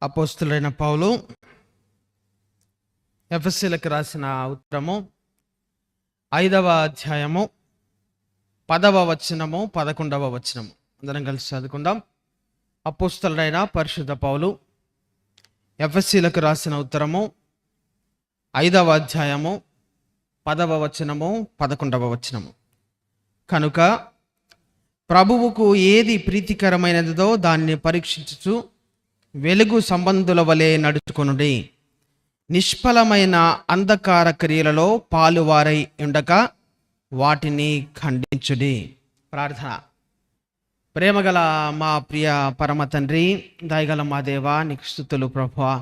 అపోస్తులైన పౌలు ఎఫెసీలకు రాసిన ఉత్తరము 5వ అధ్యాయము 10వ వచనము 11వ వచనము అందరం కలిసి చదువుకుందాం. అపోస్తులైన పరిశుద్ధ పౌలు ఎఫెసీలకు రాసిన ఉత్తరము 5వ అధ్యాయము 10వ వచనము 11వ వచనము. కనుక ప్రభువుకు ఏది ప్రీతికరమైనదో దాన్ని పరీక్షించుచు వెలుగు సంబంధుల వలె నడుచుకొనుడి. నిష్ఫలమైన అంధకార క్రియలలో పాలువారై ఉండక వాటిని ఖండించుడి. ప్రార్థన. ప్రేమగల మా ప్రియ పరమ తండ్రి, దయగల మా దేవా, నీకు స్తుతులు ప్రభువా.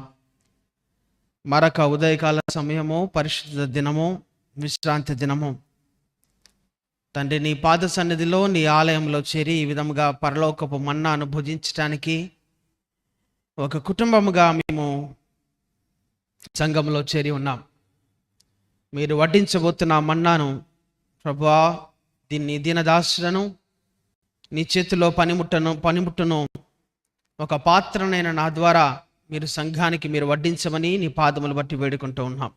మరొక ఉదయకాల సమయము, పరిశుద్ధ దినము, విశ్రాంతి దినము తండ్రి, నీ పాద సన్నిధిలో నీ ఆలయంలో చేరి ఈ విధముగా పరలోకపు మన్నాను భుజించటానికి ఒక కుటుంబముగా మేము సంఘంలో చేరి ఉన్నాం. మీరు వడ్డించబోతున్న మన్నాను ప్రభువా, దీన్ని దీనదాసులను నీ చేతిలో పనిముట్టును ఒక పాత్రనైన నా ద్వారా మీరు సంఘానికి మీరు వడ్డించమని నీ పాదములు బట్టి వేడుకుంటూ ఉన్నాం.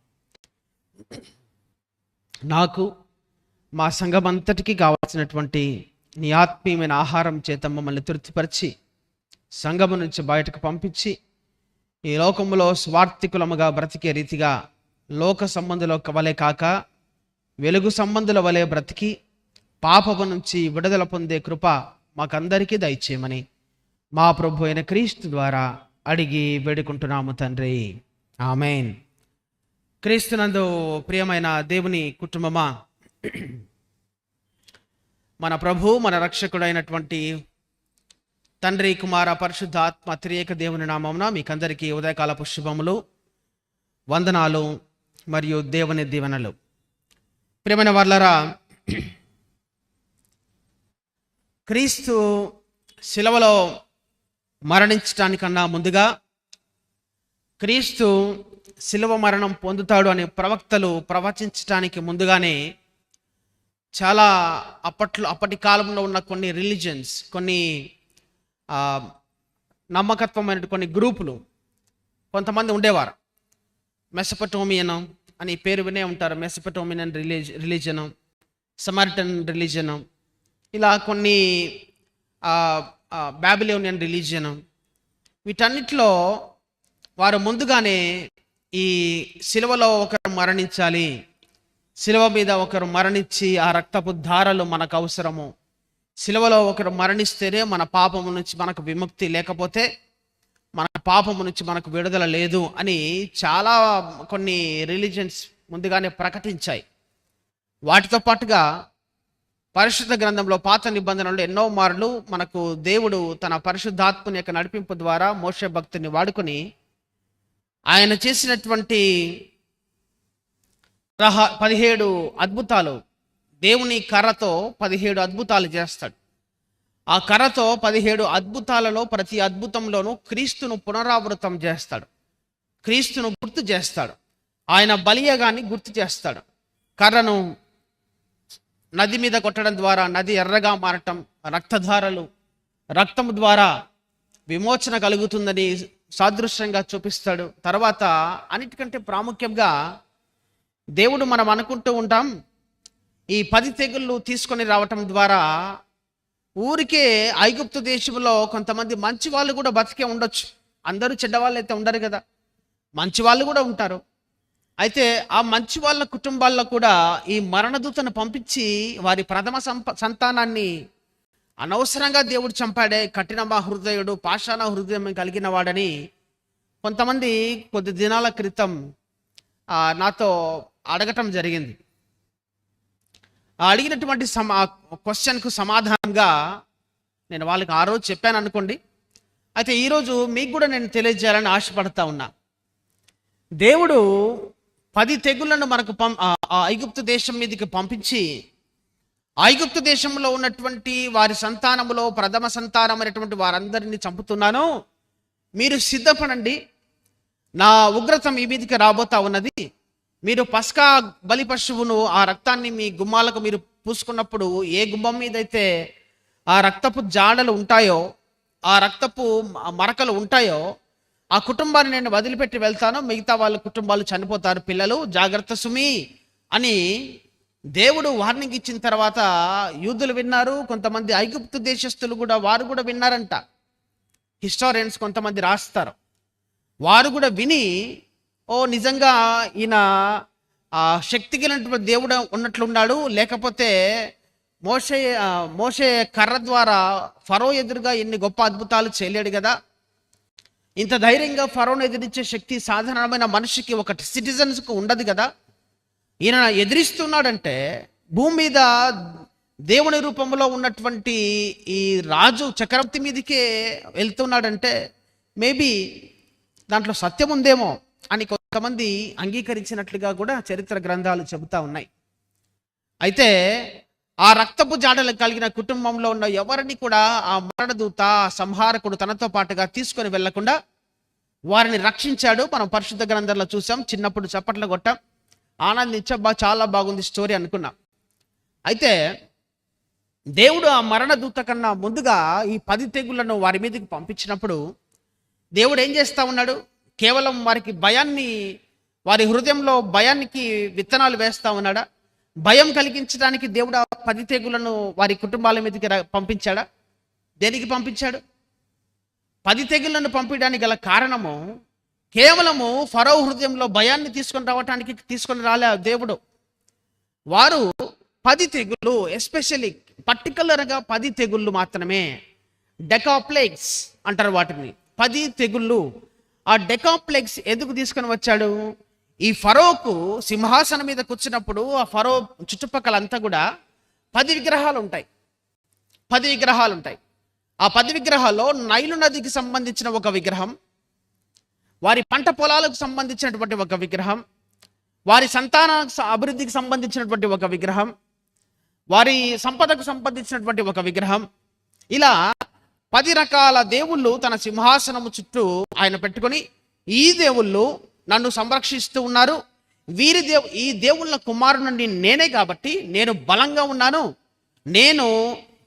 నాకు మా సంఘం అంతటికి కావాల్సినటువంటి నీ ఆత్మీయమైన ఆహారం చేత మమ్మల్ని తృప్తిపరిచి సంఘము నుంచి బయటకు పంపించి ఈ లోకములో స్వార్థికులముగా బ్రతికే రీతిగా లోక సంబంధుల వలె కాక వెలుగు సంబంధుల వలె బ్రతికి పాపము నుంచి విడుదల పొందే కృప మాకందరికీ దయచేయమని మా ప్రభు అయిన క్రీస్తు ద్వారా అడిగి వేడుకుంటున్నాము తండ్రి, ఆమేన్. క్రీస్తునందు ప్రియమైన దేవుని కుటుంబమా, మన ప్రభు మన రక్షకుడైనటువంటి తండ్రి, కుమార, పరిశుద్ధ ఆత్మ త్రియేక దేవుని నామమున మీకందరికీ ఉదయకాలపు శుభములు, వందనాలు మరియు దేవుని దీవెనలు. ప్రియమైన వారలారా, క్రీస్తు శిలువలో మరణించటానికన్నా ముందుగా క్రీస్తు శిలువ మరణం పొందుతాడు అని ప్రవక్తలు ప్రవచించటానికి ముందుగానే చాలా అప్పటి కాలంలో ఉన్న కొన్ని రిలీజన్స్, కొన్ని నమ్మకత్వమైన కొన్ని గ్రూపులు కొంతమంది ఉండేవారు. మెసపటోమియన్ అని పేరు వినే ఉంటారు. మెసపటోమియన్ రిలీజను, సమారిటన్ రిలీజను, ఇలా కొన్ని బాబిలోనియన్ రిలీజియను. వీటన్నిటిలో వారు ముందుగానే ఈ శిలువలో ఒకరు మరణించాలి, శిలువ మీద ఒకరు మరణించి ఆ రక్తపు ధారలు మనకు అవసరము, శిలువలో ఒకరు మరణిస్తేనే మన పాపము నుంచి మనకు విముక్తి, లేకపోతే మన పాపము నుంచి మనకు విడుదల లేదు అని చాలా కొన్ని రిలీజన్స్ ముందుగానే ప్రకటించాయి. వాటితో పాటుగా పరిశుద్ధ గ్రంథంలో పాత నిబంధనలు ఎన్నో మార్లు మనకు దేవుడు తన పరిశుద్ధాత్మని యొక్క నడిపింపు ద్వారా మోషే భక్తుని వాడుకొని ఆయన చేసినటువంటి 17 అద్భుతాలు, దేవుని కర్రతో 17 అద్భుతాలు చేస్తాడు. ఆ కర్రతో 17 అద్భుతాలలో ప్రతి అద్భుతంలోనూ క్రీస్తును పునరావృతం చేస్తాడు, క్రీస్తును గుర్తు చేస్తాడు, ఆయన బలియగాన్ని గుర్తు చేస్తాడు. కర్రను నది మీద కొట్టడం ద్వారా నది ఎర్రగా మారటం, రక్తధారలు, రక్తము ద్వారా విమోచన కలుగుతుందని సాదృశ్యంగా చూపిస్తాడు. తర్వాత అన్నిటికంటే ప్రాముఖ్యంగా దేవుడు, మనం అనుకుంటూ ఉంటాం ఈ 10 తెగుళ్ళు తీసుకొని రావటం ద్వారా ఊరికే ఐగుప్తు దేశంలో కొంతమంది మంచి వాళ్ళు కూడా బతికే ఉండొచ్చు. అందరూ చెడ్డవాళ్ళు అయితే ఉండరు కదా, మంచి వాళ్ళు కూడా ఉంటారు. అయితే ఆ మంచి వాళ్ళ కుటుంబాల్లో కూడా ఈ మరణదూతను పంపించి వారి ప్రథమ సంతానాన్ని అనవసరంగా దేవుడు చంపాడే, కఠిన హృదయుడు, పాషాణ హృదయం కలిగిన వాడని కొంతమంది కొద్ది దినాల క్రితం నాతో అడగటం జరిగింది. అడిగినటువంటి క్వశ్చన్కు సమాధానంగా నేను వాళ్ళకి ఆ రోజు చెప్పాను అనుకోండి. అయితే ఈరోజు మీకు కూడా నేను తెలియజేయాలని ఆశపడతా ఉన్నా. దేవుడు 10 తెగుళ్లను మనకు ఐగుప్తు దేశం మీదకి పంపించి ఐగుప్తు దేశంలో ఉన్నటువంటి వారి సంతానములో ప్రథమ సంతానం అనేటువంటి వారందరినీ చంపుతున్నాను, మీరు సిద్ధపడండి, నా ఉగ్రత మీ మీదకి రాబోతా ఉన్నది. మీరు పస్కా బలి పశువును ఆ రక్తాన్ని మీ గుమ్మాలకు మీరు పూసుకున్నప్పుడు ఏ గుమ్మం మీదైతే ఆ రక్తపు జాడలు ఉంటాయో, ఆ రక్తపు మరకలు ఉంటాయో, ఆ కుటుంబాన్ని నేను వదిలిపెట్టి వెళ్తాను, మిగతా వాళ్ళ కుటుంబాలు చనిపోతారు, పిల్లలు జాగ్రత్త సుమి అని దేవుడు వార్నింగ్ ఇచ్చిన తర్వాత యూదులు విన్నారు. కొంతమంది ఐగుప్తు దేశస్థులు కూడా వారు కూడా విన్నారంట. హిస్టారియన్స్ కొంతమంది రాస్తారు. వారు కూడా విని, ఓ నిజంగా ఈయన శక్తి కలిగినటువంటి దేవుడు ఉన్నట్లున్నాడు, లేకపోతే మోషే కర్ర ద్వారా ఫరో ఎదురుగా ఎన్ని గొప్ప అద్భుతాలు చేయలేడు కదా, ఇంత ధైర్యంగా ఫరోను ఎదిరించే శక్తి సాధారణమైన మనిషికి, ఒక సిటిజన్స్కు ఉండదు కదా, ఈయన ఎదిరిస్తున్నాడంటే భూమి మీద దేవుని రూపంలో ఉన్నటువంటి ఈ రాజు చక్రవర్తి మీదకే వెళ్తున్నాడంటే మేబీ దాంట్లో సత్యం ఉందేమో అని కొంతమంది అంగీకరించినట్లుగా కూడా చరిత్ర గ్రంథాలు చెబుతా ఉన్నాయి. అయితే ఆ రక్తపు జాడలు కలిగిన కుటుంబంలో ఉన్న ఎవరిని కూడా ఆ మరణదూత, సంహారకుడు తనతో పాటుగా తీసుకొని వెళ్లకుండా వారిని రక్షించాడు. మనం పరిశుద్ధ గ్రంథంలో చూసాం. చిన్నప్పుడు చప్పట్లు కొట్టాం, ఆనందించబ్బా చాలా బాగుంది స్టోరీ అనుకున్నాం. అయితే దేవుడు ఆ మరణదూత కన్నా ముందుగా ఈ 10 తెగుళ్లను వారి మీదకి పంపించినప్పుడు దేవుడు ఏం చేస్తా ఉన్నాడు? కేవలం వారికి భయాన్ని, వారి హృదయంలో భయానికి విత్తనాలు వేస్తా ఉన్నాడా? భయం కలిగించడానికి దేవుడు 10 తెగుళ్లను వారి కుటుంబాల మీదకి పంపించాడా? దేనికి పంపించాడు? 10 తెగుళ్లను పంపించడానికి గల కారణము కేవలము ఫరో హృదయంలో భయాన్ని తీసుకొని రాలే దేవుడు. వారు 10 తెగుళ్ళు, ఎస్పెషల్లీ పర్టికులర్గా 10 తెగుళ్ళు మాత్రమే, డెకాప్లేగ్స్ అంటారు వాటిని, 10 తెగుళ్ళు. ఆ డెకాప్లెక్స్ ఎందుకు తీసుకొని వచ్చాడు? ఈ ఫరోకు సింహాసనం మీద కూర్చున్నప్పుడు ఆ ఫరో చుట్టుపక్కలంతా కూడా 10 విగ్రహాలు ఉంటాయి. 10 విగ్రహాలు ఉంటాయి. ఆ 10 విగ్రహాల్లో నైలు నదికి సంబంధించిన ఒక విగ్రహం, వారి పంట పొలాలకు సంబంధించినటువంటి ఒక విగ్రహం, వారి సంతాన అభివృద్ధికి సంబంధించినటువంటి ఒక విగ్రహం, వారి సంపదకు సంబంధించినటువంటి ఒక విగ్రహం, ఇలా 10 రకాల దేవుళ్ళు తన సింహాసనము చుట్టూ ఆయన పెట్టుకొని, ఈ దేవుళ్ళు నన్ను సంరక్షిస్తూ ఉన్నారు, ఈ దేవుళ్ళ కుమారుని నేనే కాబట్టి నేను బలంగా ఉన్నాను, నేను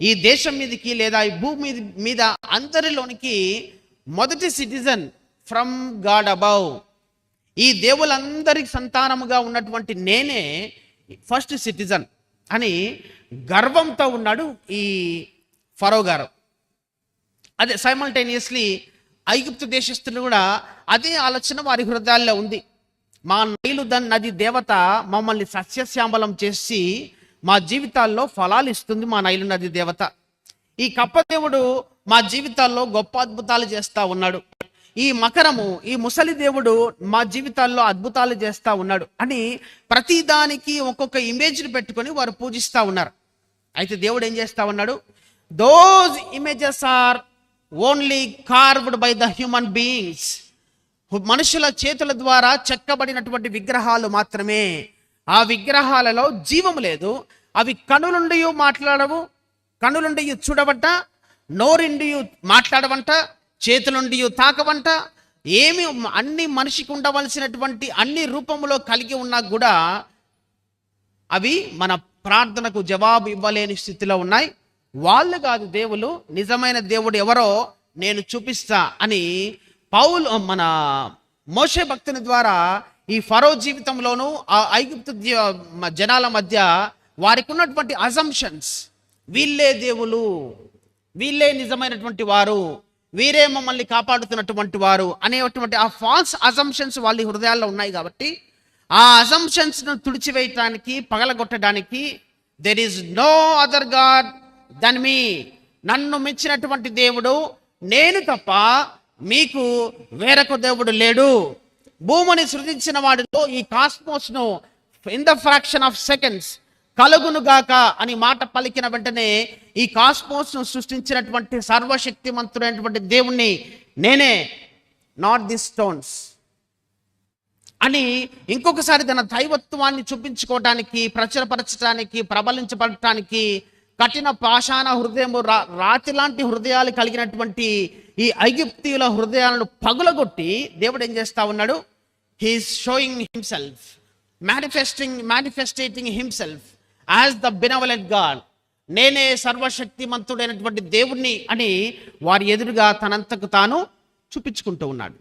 ఈ దేశం మీదకి లేదా ఈ భూమి మీద అందరిలోనికి మొదటి సిటిజన్ ఫ్రమ్ గాడ్ అబౌవ్, ఈ దేవుళ్ళందరికి సంతానముగా ఉన్నటువంటి నేనే ఫస్ట్ సిటిజన్ అని గర్వంతో ఉన్నాడు ఈ ఫరో గారు. అదే సైమల్టేనియస్లీ ఐగుప్తు దేశస్తులు కూడా అదే ఆలోచన వారి హృదయాల్లో ఉంది. మా నైలు నది దేవత మమ్మల్ని సస్యశ్యామలం చేసి మా జీవితాల్లో ఫలాలు ఇస్తుంది, మా నైలు నది దేవత. ఈ కప్పదేవుడు మా జీవితాల్లో గొప్ప అద్భుతాలు చేస్తూ ఉన్నాడు, ఈ మకరము, ఈ ముసలి దేవుడు మా జీవితాల్లో అద్భుతాలు చేస్తూ ఉన్నాడు అని ప్రతిదానికి ఒక్కొక్క ఇమేజ్ని పెట్టుకొని వారు పూజిస్తూ ఉన్నారు. అయితే దేవుడు ఏం చేస్తూ ఉన్నాడు? Those images are only carved by the human beings. మనుషుల చేతుల ద్వారా చెక్కబడినటువంటి విగ్రహాలు మాత్రమే. ఆ విగ్రహాలలో జీవము లేదు. అవి కనులుండి మాట్లాడవు, కనులుండి చూడవంట, నోరుండి మాట్లాడవంట, చేతులుండి తాకవంట. ఏమి అన్ని మనిషికి ఉండవలసినటువంటి అన్ని రూపంలో కలిగి ఉన్నా కూడా అవి మన ప్రార్థనకు జవాబు ఇవ్వలేని స్థితిలో ఉన్నాయి. వాళ్ళు కాదు దేవులు, నిజమైన దేవుడు ఎవరో నేను చూపిస్తా అని మన మోషే భక్తుని ద్వారా ఈ ఫరో జీవితంలోనూ ఆ ఐగుప్తు జనాల మధ్య వారికి ఉన్నటువంటి అజంప్షన్స్, వీళ్ళే దేవులు, వీళ్ళే నిజమైనటువంటి వారు, వీరే మమ్మల్ని కాపాడుతున్నటువంటి వారు అనేటువంటి ఆ ఫాల్స్ అజంప్షన్స్ వాళ్ళ హృదయాల్లో ఉన్నాయి. కాబట్టి ఆ అజంప్షన్స్ను తుడిచివేయటానికి, పగలగొట్టడానికి there is no other God than me, నన్ను మించినటువంటి దేవుడు నేను తప్ప మీకు వేరొక దేవుడు లేడు. భూమిని సృజించిన వాడిలో ఈ కాస్మోస్ను in the fraction of seconds కలుగునుగాక అని మాట పలికిన వెంటనే ఈ కాస్మోస్ను సృష్టించినటువంటి సర్వశక్తిమంతుడైనటువంటి దేవుణ్ణి నేనే, నాట్ ది స్టోన్స్ అని ఇంకొకసారి తన దైవత్వాన్ని చూపించుకోవడానికి, ప్రచురపరచడానికి, ప్రబలించబడటానికి కఠిన పాషాణ హృదయము, రాతి లాంటి హృదయాలు కలిగినటువంటి ఈ ఐగుప్తీయుల హృదయాలను పగులగొట్టి దేవుడు ఏం చేస్తా ఉన్నాడు? He is showing himself, manifesting himself as the benevolent God. నేనే సర్వశక్తిమంతుడైనటువంటి దేవుణ్ణి అని వారి ఎదురుగా తనంతకు తాను చూపించుకుంటూ ఉన్నాడు.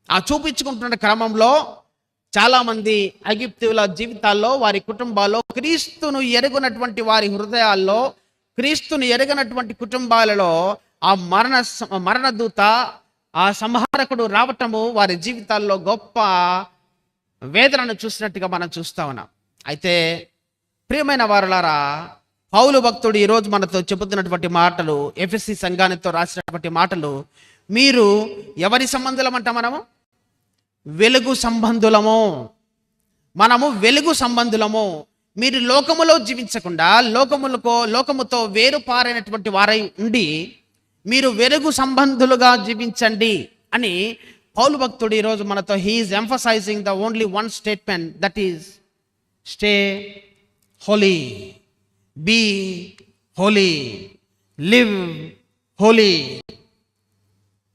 ఆ చూపించుకుంటున్న క్రమంలో చాలామంది ఐగుప్తీయుల జీవితాల్లో, వారి కుటుంబాల్లో, క్రీస్తును ఎరుగనటువంటి వారి హృదయాల్లో, క్రీస్తును ఎరగనటువంటి కుటుంబాలలో ఆ మరణదూత, ఆ సంహారకుడు రావటము వారి జీవితాల్లో గొప్ప వేదనను చూసినట్టుగా మనం చూస్తా ఉన్నాం. అయితే ప్రియమైన వారులారా, పౌలు భక్తుడు ఈరోజు మనతో చెబుతున్నటువంటి మాటలు, ఎఫెసీ సంఘానితో రాసినటువంటి మాటలు, మీరు ఎవరి సంబంధులం అంట? మనము వెలుగు సంబంధులము. మనము వెలుగు సంబంధులము. మీరు లోకములో జీవించకుండా లోకముతో వేరుపారైనటువంటి వారై ఉండి మీరు వెలుగు సంబంధులుగా జీవించండి అని పౌలు భక్తుడు ఈరోజు మనతో he is emphasizing the only one statement, that is stay holy, be holy, live holy.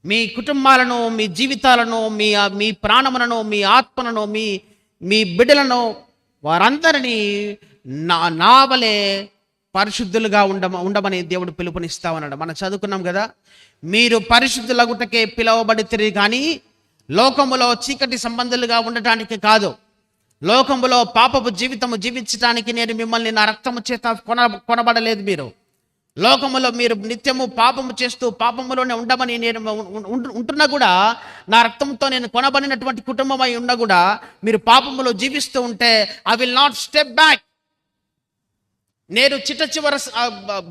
మీ కుటుంబాలను, మీ జీవితాలను, మీ ప్రాణములను, మీ ఆత్మలను, మీ బిడ్డలను, వారందరినీ నావలే పరిశుద్ధులుగా ఉండమని దేవుడు పిలుపునిస్తా ఉన్నాడు. మనం చదువుకున్నాం కదా, మీరు పరిశుద్ధులగుటకే పిలువబడితిరి కానీ లోకములో చీకటి సంబంధులుగా ఉండటానికి కాదు. లోకములో పాపపు జీవితము జీవించడానికి నేను మిమ్మల్ని నా రక్తము చేత కొనబడలేదు. మీరు లోకములో మీరు నిత్యము పాపము చేస్తూ పాపములోనే ఉండమని నేను ఉంటున్నా కూడా, నా రక్తంతో నేను కొనబడినటువంటి కుటుంబమై ఉన్నా కూడా మీరు పాపములో జీవిస్తూ ఉంటే I will not step back. నేను చివర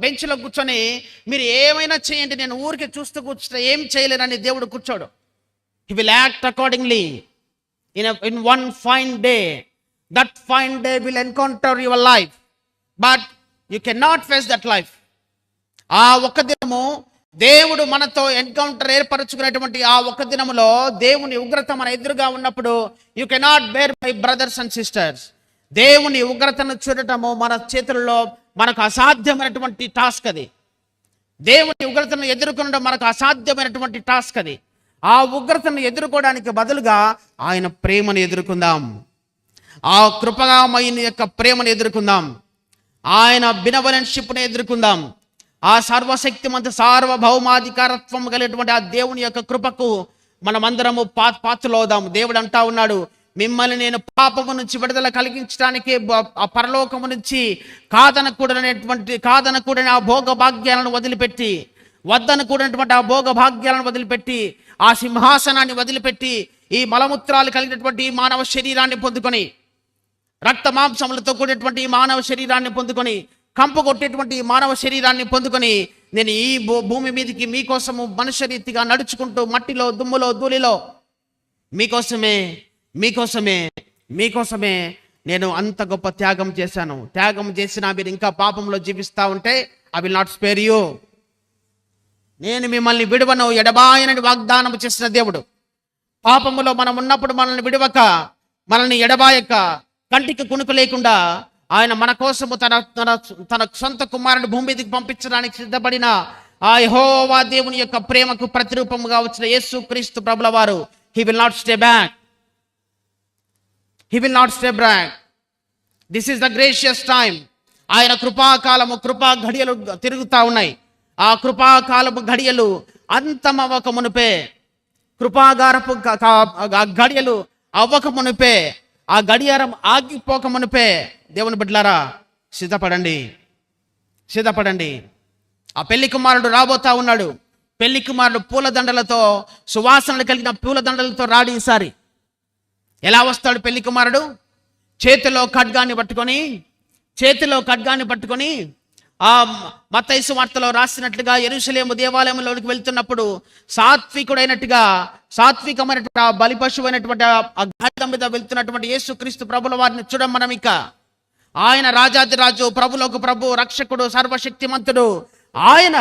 బెంచ్లో కూర్చొని మీరు ఏమైనా చేయండి, నేను ఊరికి చూస్తూ కూర్చుంటే ఏం చేయలేనని దేవుడు కూర్చోడు. He will act accordingly in one fine day. That fine day will encounter your life, but you can not face that life. ఆ ఒక్క దినము దేవుడు మనతో ఎన్కౌంటర్ ఏర్పరచుకునేటువంటి ఆ ఒక్క దినములో దేవుని ఉగ్రత మన ఎదురుగా ఉన్నప్పుడు you cannot bear my brothers and sisters. దేవుని ఉగ్రతను చూడటము మన చేతుల్లో మనకు అసాధ్యమైనటువంటి టాస్క్ అది. దేవుని ఉగ్రతను ఎదుర్కొనడం మనకు అసాధ్యమైనటువంటి టాస్క్ అది. ఆ ఉగ్రతను ఎదుర్కోవడానికి బదులుగా ఆయన ప్రేమను ఎదుర్కొందాం. ఆ కృపగామయుని యొక్క ప్రేమను ఎదుర్కొందాం. ఆయన బినవలెన్షిప్ను ఎదుర్కొందాం. ఆ సర్వశక్తిమంత సార్వభౌమాధికారత్వం కలిగినటువంటి ఆ దేవుని యొక్క కృపకు మనమందరము పాత్రలవుదాం. దేవుడు అంటా ఉన్నాడు, మిమ్మల్ని నేను పాపము నుంచి విడుదల కలిగించడానికి ఆ పరలోకము నుంచి కాదనకూడని ఆ భోగ భాగ్యాలను వదిలిపెట్టి, వద్దనకూడనటువంటి ఆ భోగ భాగ్యాలను వదిలిపెట్టి, ఆ సింహాసనాన్ని వదిలిపెట్టి, ఈ మలమూత్రాలు కలిగినటువంటి ఈ మానవ శరీరాన్ని పొందుకొని, రక్త మాంసములతో కూడినటువంటి ఈ మానవ శరీరాన్ని పొందుకొని, కంపు కొట్టేటువంటి మానవ శరీరాన్ని పొందుకొని, నేను ఈ భూమి మీదకి మీకోసము మనుష్య రీతిగా నడుచుకుంటూ మట్టిలో, దుమ్ములో, ధూళిలో మీకోసమే నేను అంత గొప్ప త్యాగం చేశాను. త్యాగం చేసినా మీరు ఇంకా పాపంలో జీవిస్తూ ఉంటే I will not spare you. నేను మిమ్మల్ని విడువను, ఎడబాయనని వాగ్దానం చేసిన దేవుడు. పాపములో మనం ఉన్నప్పుడు మనల్ని విడవక, మనల్ని ఎడబాయక, కంటికి కునుకు లేకుండా ఆయన మన కోసము తన సొంత కుమారుని భూమి మీదకి పంపించడానికి సిద్ధపడిన ఆ యెహోవా దేవుని యొక్క ప్రేమకు ప్రతిరూపముగా వచ్చిన యేసు క్రీస్తు ప్రభుల వారు he will not stay back. This is the gracious time. ఆయన కృపాకాలము, కృపా ఘడియలు తిరుగుతూ ఉన్నాయి. ఆ కృపాకాలము ఘడియలు అంతమవ్వక మునిపే, కృపాగారపు ఘడియలు అవ్వక మునిపే, ఆ గడియారం ఆగిపోక మునిపే దేవుని బిడ్డలారా సిద్ధపడండి. ఆ పెళ్లి కుమారుడు రాబోతా ఉన్నాడు. పెళ్లి కుమారుడు పూలదండలతో, సువాసనలు కలిగిన పూలదండలతో రాడు. ఈసారి ఎలా వస్తాడు పెళ్లి కుమారుడు? చేతిలో ఖడ్గాన్ని పట్టుకొని ఆ మత్తయి సువార్తలో రాసినట్లుగా యెరూషలేము దేవాలయంలోకి వెళ్తున్నప్పుడు సాత్వికమైనటువంటి ఆ బలిపశువైనటువంటి ఆ గాడిద మీద వెళ్తున్నటువంటి యేసుక్రీస్తు ప్రభుల వారిని చూడం మనం. ఇక ఆయన రాజాదిరాజు, ప్రభులకు ప్రభు, రక్షకుడు, సర్వశక్తిమంతుడు. ఆయన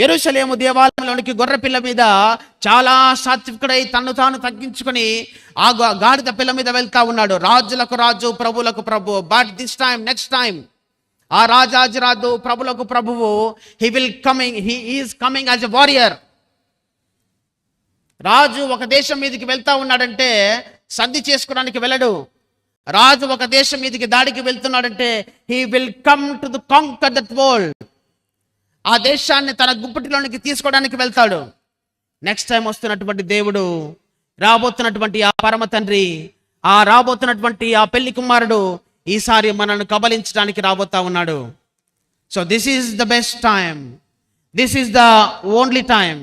యెరూషలేము దేవాలయంలోనికి గొర్రెపిల్ల మీద చాలా సాత్వికుడై తన్ను తాను తగ్గించుకొని ఆ గాడిద పిల్ల మీద వెళ్తా ఉన్నాడు. రాజులకు రాజు, ప్రభులకు ప్రభు. But this time, next time, ఆ రాజాజిరాజు, ప్రభులకు ప్రభువు, he is coming as a warrior. రాజు ఒక దేశం మీదకి వెళ్తా ఉన్నాడంటే సంధి చేసుకోవడానికి వెళ్ళడు. రాజు ఒక దేశం మీదకి దాడికి వెళ్తున్నాడంటే he will come to the conquer that world. ఆ దేశాన్ని తన గుప్పటిలోనికి తీసుకోవడానికి వెళ్తాడు. నెక్స్ట్ టైం వస్తున్నటువంటి దేవుడు రాబోతున్నటువంటి ఆ పరమ తండ్రి, ఆ రాబోతున్నటువంటి ఆ పెళ్లి కుమారుడు ఈసారి మనల్ని కబలించడానికి రాబోతా ఉన్నాడు. So this is the best time, this is the only time,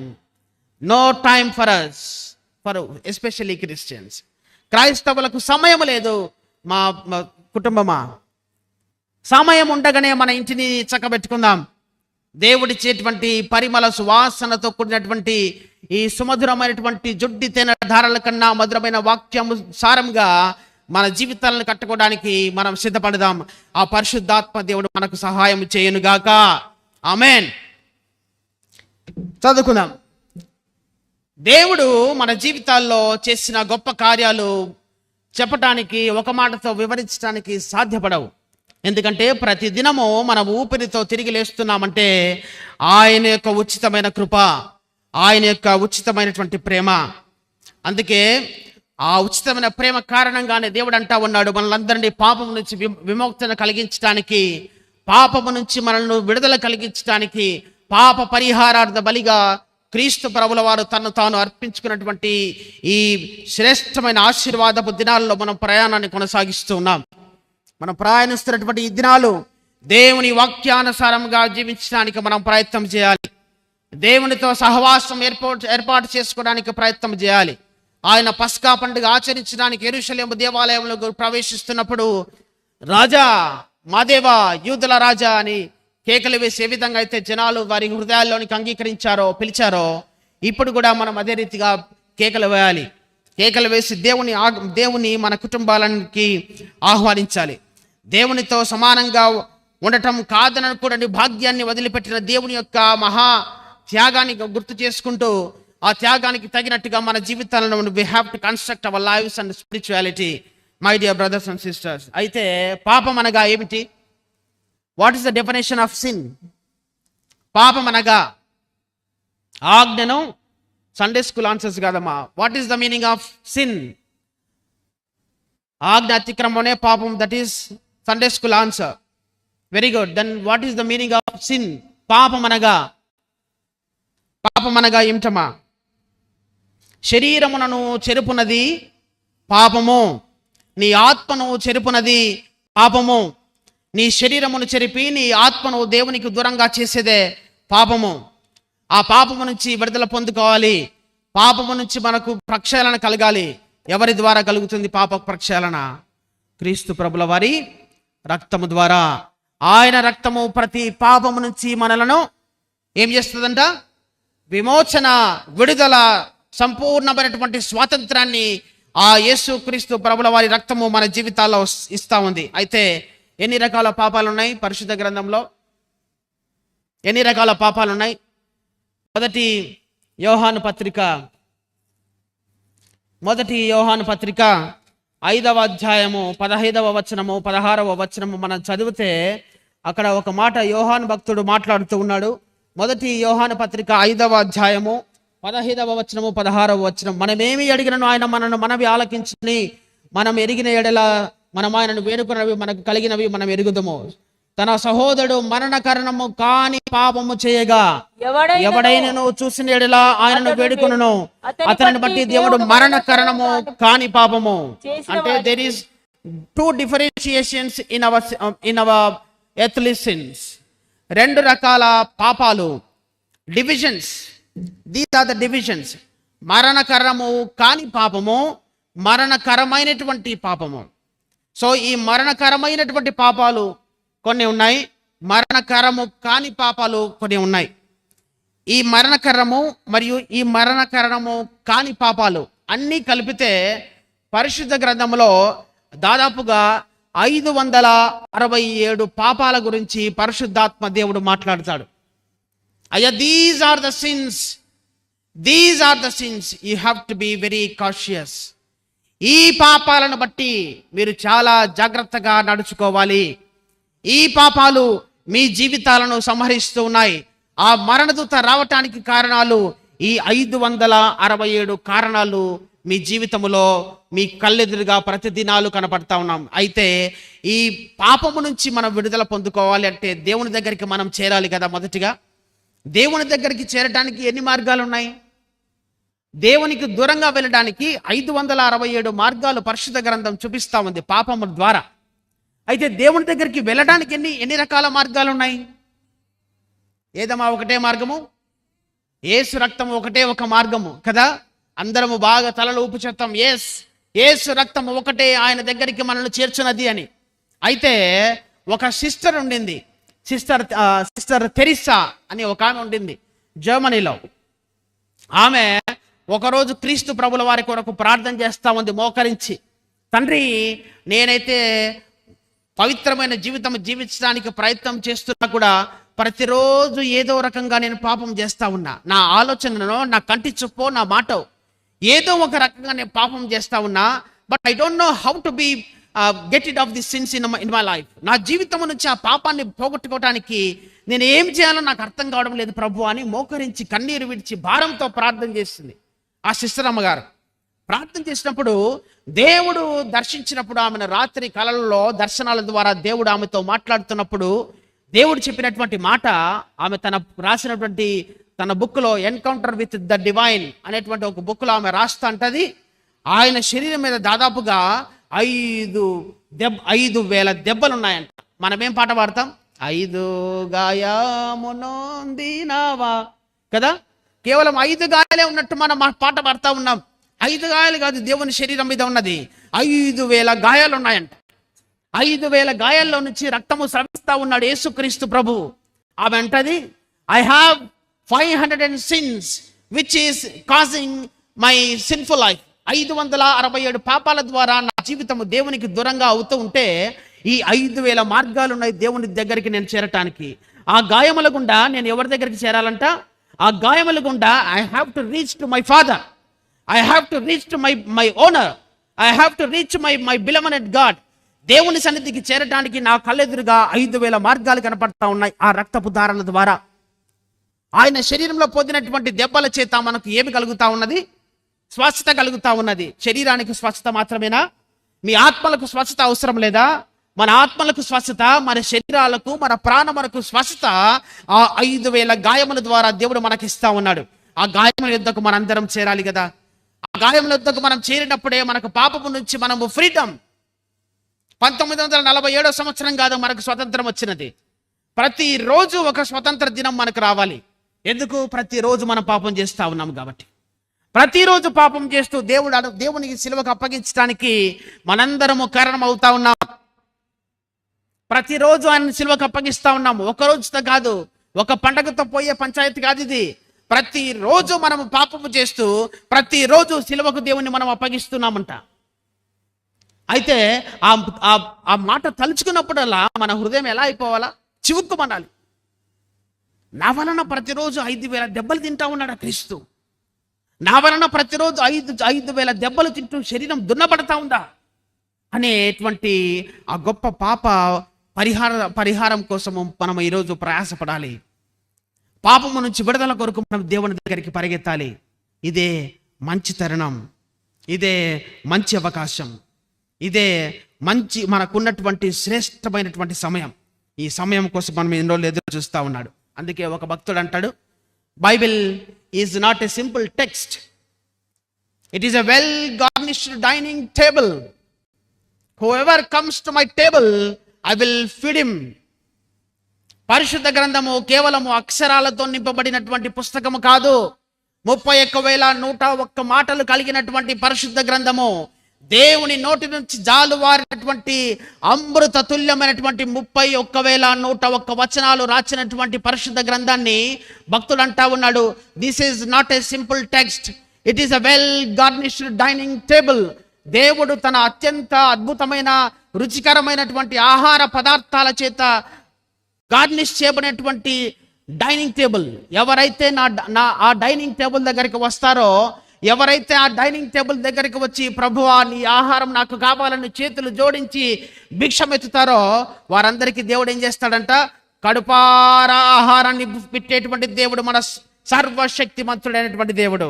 no time for us, for especially Christians. క్రైస్తవులకు సమయం లేదు. మా కుటుంబమా, సమయం ఉండగానే మన ఇంటిని చక్కబెట్టుకుందాం. దేవుడిచ్చేటువంటి పరిమళ సువాసనతో కూడినటువంటి ఈ సుమధురమైనటువంటి జుడ్డి తేనె ధారల కన్నా మధురమైన వాక్యము సారంగా మన జీవితాలను కట్టుకోవడానికి మనం సిద్ధపడదాం. ఆ పరిశుద్ధాత్మ దేవుడు మనకు సహాయం చేయనుగాక. ఆమేన్. చదువుకుందాం. దేవుడు మన జీవితాల్లో చేసిన గొప్ప కార్యాలు చెప్పటానికి, ఒక మాటతో వివరించడానికి సాధ్యపడవు. ఎందుకంటే ప్రతి దినము మనం ఊపిరితో తిరిగి లేస్తున్నామంటే ఆయన యొక్క ఉచితమైన కృప, ఆయన యొక్క ఉచితమైనటువంటి ప్రేమ. అందుకే ఆ ఉచితమైన ప్రేమ కారణంగానే దేవుడు అంటా ఉన్నాడు, మనలందరినీ పాపం నుంచి విముక్తిని కలిగించడానికి, పాపము నుంచి మనల్ని విడుదల కలిగించడానికి, పాప పరిహారార్థ బలిగా క్రీస్తు ప్రభుల వారు తను తాను అర్పించుకున్నటువంటి ఈ శ్రేష్టమైన ఆశీర్వాదపు దినాల్లో మనం ప్రయాణాన్ని కొనసాగిస్తూ ఉన్నాం. మనం ప్రయాణిస్తున్నటువంటి ఈ దినాలు దేవుని వాక్యానుసారంగా జీవించడానికి మనం ప్రయత్నం చేయాలి. దేవునితో సహవాసం ఏర్పాటు చేసుకోవడానికి ప్రయత్నం చేయాలి. ఆయన పస్కా పండుగ ఆచరించడానికి యెరూషలేము దేవాలయంలో ప్రవేశిస్తున్నప్పుడు, రాజా, మా దేవా, యూదుల రాజా అని కేకలు వేసి ఏ విధంగా అయితే జనాలు వారి హృదయాల్లోనికి అంగీకరించారో, పిలిచారో, ఇప్పుడు కూడా మనం అదే రీతిగా కేకలు వేయాలి. కేకలు వేసి దేవుని మన కుటుంబాలకి ఆహ్వానించాలి. దేవునితో సమానంగా ఉండటం కాదనకూడని భాగ్యాన్ని వదిలిపెట్టిన దేవుని యొక్క మహా త్యాగాన్ని గుర్తు చేసుకుంటూ, ఆ త్యాగానికి తగినట్టుగా మన జీవితాలను we have to construct our lives and spirituality, my dear brothers and sisters. అయితే పాపం అనగా ఏమిటి? What is the definition of sin? పాపం అనగా ఆజ్ఞను సండే స్కూల్ ఆన్సర్స్ కాదమ్మా. What is the meaning of sin? ఆజ్ఞ అతిక్రమణే పాపం. That is Sunday school answer. Very good. Then what is the meaning of sin? పాపం అనగా ఏమిటమ్మా? శరీరమునను చెరుపునది పాపము, నీ ఆత్మను చెరుపునది పాపము. నీ శరీరమును చెరిపి నీ ఆత్మను దేవునికి దూరంగా చేసేదే పాపము. ఆ పాపము నుంచి విడుదల పొందుకోవాలి. పాపము నుంచి మనకు ప్రక్షాళన కలగాలి. ఎవరి ద్వారా కలుగుతుంది పాప ప్రక్షాళన? క్రీస్తు ప్రభుల వారి రక్తము ద్వారా. ఆయన రక్తము ప్రతి పాపము నుంచి మనలను ఏం చేస్తుందంట? విమోచన, విడుదల, సంపూర్ణమైనటువంటి స్వాతంత్రాన్ని ఆ యేసు క్రీస్తు ప్రభుల వారి రక్తము మన జీవితాల్లో ఇస్తా ఉంది. అయితే ఎన్ని రకాల పాపాలు ఉన్నాయి పరిశుద్ధ గ్రంథంలో? ఎన్ని రకాల పాపాలు ఉన్నాయి? మొదటి యోహాను పత్రిక 5వ అధ్యాయము 15వ వచనము 16వ వచనము మనం చదివితే అక్కడ ఒక మాట యోహాను భక్తుడు మాట్లాడుతూ ఉన్నాడు. మొదటి యోహాను పత్రిక 5వ అధ్యాయము 15వ వచనము 16వ వచనం. మనమేమి అడిగినను ఆయన మనవి ఆలకించుని, మనం ఎరిగిన ఎడల మనం ఆయనను వేడుకున్నవి మనకు కలిగినవి మనం ఎరుగుదము. తన సహోదరుడు మరణ కారణము కాని పాపము చేయగా ఎవడైనను చూసిన ఎడల ఆయనను వేడుకొనును, అతనిని బట్టి దేవుడు మరణ కారణము కాని పాపము. అంటే there is 2 differentiations in our earthly sins. 2 రకాల పాపాలు, divisions. These are the divisions. మరణకరము కాని పాపము, మరణకరమైనటువంటి పాపము. సో ఈ మరణకరమైనటువంటి పాపాలు కొన్ని ఉన్నాయి, మరణకరము కాని పాపాలు కొన్ని ఉన్నాయి. ఈ మరణకరము మరియు ఈ మరణకరము కాని పాపాలు అన్నీ కలిపితే పరిశుద్ధ గ్రంథంలో దాదాపుగా 567 పాపాల గురించి పరిశుద్ధాత్మ దేవుడు మాట్లాడతాడు. అయ్యా, these are the sins, you have to be very cautious. ఈ పాపాలను బట్టి మీరు చాలా జాగ్రత్తగా నడుచుకోవాలి. ఈ పాపాలు మీ జీవితాలను సంహరిస్తూ ఉన్నాయి. ఆ మరణదూత రావటానికి కారణాలు, ఈ 567 కారణాలు మీ జీవితంలో మీ కళ్ళెదురుగా ప్రతిదినాలు కనపడతా ఉన్నాం. అయితే ఈ పాపము నుంచి మనం విడుదల పొందుకోవాలి అంటే దేవుని దగ్గరికి మనం చేరాలి కదా. మొదటిగా దేవుని దగ్గరికి చేరడానికి ఎన్ని మార్గాలు ఉన్నాయి? దేవునికి దూరంగా వెళ్ళడానికి 567 మార్గాలు పరిశుద్ధ గ్రంథం చూపిస్తా ఉంది పాపము ద్వారా. అయితే దేవుని దగ్గరికి వెళ్ళడానికి ఎన్ని రకాల మార్గాలు ఉన్నాయి? ఏదమ్మా ఒకటే మార్గము? యేసు రక్తము ఒకటే ఒక మార్గము కదా. అందరము బాగా తలలు ఊపు చెప్తాం, యేసు రక్తము ఒకటే ఆయన దగ్గరికి మనల్ని చేర్చున్నది అని. అయితే ఒక సిస్టర్ ఉండింది, సిస్టర్ తెరిసా అని ఒక ఆమె ఉండింది జర్మనీలో. ఆమె ఒకరోజు క్రీస్తు ప్రభుల వారి కొరకు ప్రార్థన చేస్తా ఉంది మోకరించి. తండ్రి, నేనైతే పవిత్రమైన జీవితం జీవించడానికి ప్రయత్నం చేస్తున్నా కూడా ప్రతిరోజు ఏదో రకంగా నేను పాపం చేస్తా ఉన్నా. నా ఆలోచనలో, నా కంటి చూపో, నా మాట ఏదో ఒక రకంగా నేను పాపం చేస్తా ఉన్నా. But I don't know how to be get it of the since in my life. నా జీవితం నుంచి ఆ పాపాన్ని పోగొట్టుకోవడానికి నేను ఏం చేయాలో నాకు అర్థం కావడం లేదు ప్రభు అని మోకరించి కన్నీరు విడిచి భారంతో ప్రార్థన చేస్తుంది ఆ సిస్టర్ అమ్మగారు. ప్రార్థన చేసినప్పుడు దేవుడు దర్శించినప్పుడు, ఆమెను రాత్రి కలలలో దర్శనాల ద్వారా దేవుడు ఆమెతో మాట్లాడుతున్నప్పుడు దేవుడు చెప్పినటువంటి మాట, ఆమె తన రాసినటువంటి తన బుక్లో ఎన్కౌంటర్ విత్ ద డివైన్ అనేటువంటి ఒక బుక్లో ఆమె రాస్తా అంటది, ఆయన శరీరం మీద దాదాపుగా 5,000 దెబ్బలు ఉన్నాయంట. మనం ఏం పాట పాడతాం? 5 గాయమునొందినావా కదా. కేవలం 5 గాయాలే ఉన్నట్టు మనం పాట పాడుతూ ఉన్నాం. 5 గాయాలు కాదు, దేవుని శరీరం మీద ఉన్నది 5,000 గాయాలు ఉన్నాయంట. 5,000 గాయాల్లో నుంచి రక్తము స్రవిస్తా ఉన్నాడు యేసుక్రీస్తు ప్రభు. ఆమె అంటది, I have 500 sins which is causing my sinful life. 567 పాపాల ద్వారా నా జీవితము దేవునికి దూరంగా అవుతూ ఉంటే ఈ 5,000 మార్గాలు ఉన్నాయి దేవుని దగ్గరికి నేను చేరటానికి. ఆ గాయముల గుండా నేను ఎవరి దగ్గరికి చేరాలంట? ఆ గాయముల గుండా I have to reach to my father, I have to reach to my owner, I have to reach my beloved God. దేవుని సన్నిధికి చేరడానికి నా కళ్ళెదురుగా 5,000 మార్గాలు కనపడతా ఉన్నాయి ఆ రక్తపు దారాల ద్వారా. ఆయన శరీరంలో పొందినటువంటి దెబ్బల చేత మనకు ఏమి కలుగుతా ఉన్నది? స్వస్థత కలుగుతా ఉన్నది. శరీరానికి స్వస్థత మాత్రమేనా? మీ ఆత్మలకు స్వస్థత అవసరం లేదా? మన ఆత్మలకు స్వస్థత, మన శరీరాలకు, మన ప్రాణములకు స్వస్థత ఆ 5,000 గాయముల ద్వారా దేవుడు మనకిస్తా ఉన్నాడు. ఆ గాయముల యుద్ధకు మనందరం చేరాలి కదా. ఆ గాయముల యుద్ధకు మనం చేరినప్పుడే మనకు పాపము నుంచి మనము ఫ్రీడమ్. 1947 సంవత్సరం కాదు మనకు స్వతంత్రం వచ్చినది. ప్రతిరోజు ఒక స్వతంత్ర దినం మనకు రావాలి. ఎందుకు? ప్రతిరోజు మనం పాపం చేస్తూ ఉన్నాం కాబట్టి. ప్రతిరోజు పాపం చేస్తూ దేవునికి సిలువకు అప్పగించడానికి మనందరము కారణం అవుతా ఉన్నాం. ప్రతిరోజు ఆయన సిలువకు అప్పగిస్తా ఉన్నాము. ఒక రోజుతో కాదు, ఒక పండగతో పోయే పంచాయతీ కాదు ఇది. ప్రతిరోజు మనము పాపము చేస్తూ ప్రతిరోజు సిలువకు దేవుని మనం అప్పగిస్తున్నామంట. అయితే ఆ మాట తలుచుకున్నప్పుడల్లా మన హృదయం ఎలా అయిపోవాలా? చివుక్కుమనాలి. నా వలన ప్రతిరోజు 5,000 దెబ్బలు తింటా ఉన్నాడు క్రీస్తు. నా వలన ప్రతిరోజు 5,000 దెబ్బలు తింటూ శరీరం దున్నపడతా ఉందా అనేటువంటి ఆ గొప్ప పాప పరిహారం కోసము మనం ఈరోజు ప్రయాసపడాలి. పాపము నుంచి విడుదల కొరకు మనం దేవుని దగ్గరికి పరిగెత్తాలి. ఇదే మంచి తరుణం, ఇదే మంచి అవకాశం, ఇదే మనకున్నటువంటి శ్రేష్టమైనటువంటి సమయం. ఈ సమయం కోసం మనం ఎన్నో రోజులు ఎదురు చూస్తూ ఉన్నాడు. అందుకే ఒక భక్తుడు అంటాడు, Bible is not a simple text, it is a well garnished dining table. Whoever comes to my table I will feed him. పరిశుద్ధ గ్రంథము కేవలము అక్షరాలతో నింపబడినటువంటి పుస్తకము కాదు. 31,101 మాటలు కలిగినటువంటి పరిశుద్ధ గ్రంథము, దేవుని నోటి నుంచి జాలువారినటువంటి అమృత తుల్యమైనటువంటి 31,101 వచనాలు రాసినటువంటి పరిశుద్ధ గ్రంథాన్ని భక్తుడు అంటా ఉన్నాడు, this is not a simple text, it is a well garnished dining table. దేవుడు తన అత్యంత అద్భుతమైన రుచికరమైనటువంటి ఆహార పదార్థాల చేత గార్నిష్ చేయబడినటువంటి డైనింగ్ టేబుల్. ఎవరైతే ఆ డైనింగ్ టేబుల్ దగ్గరికి వస్తారో, ఎవరైతే ఆ డైనింగ్ టేబుల్ దగ్గరికి వచ్చి ప్రభువా నీ ఆహారం నాకు కావాలని చేతులు జోడించి భిక్షమెత్తుతారో వారందరికీ దేవుడు ఏం చేస్తాడంట? కడుపారా ఆహారాన్ని పెట్టేటువంటి దేవుడు మన సర్వశక్తిమంతుడైనటువంటి దేవుడు.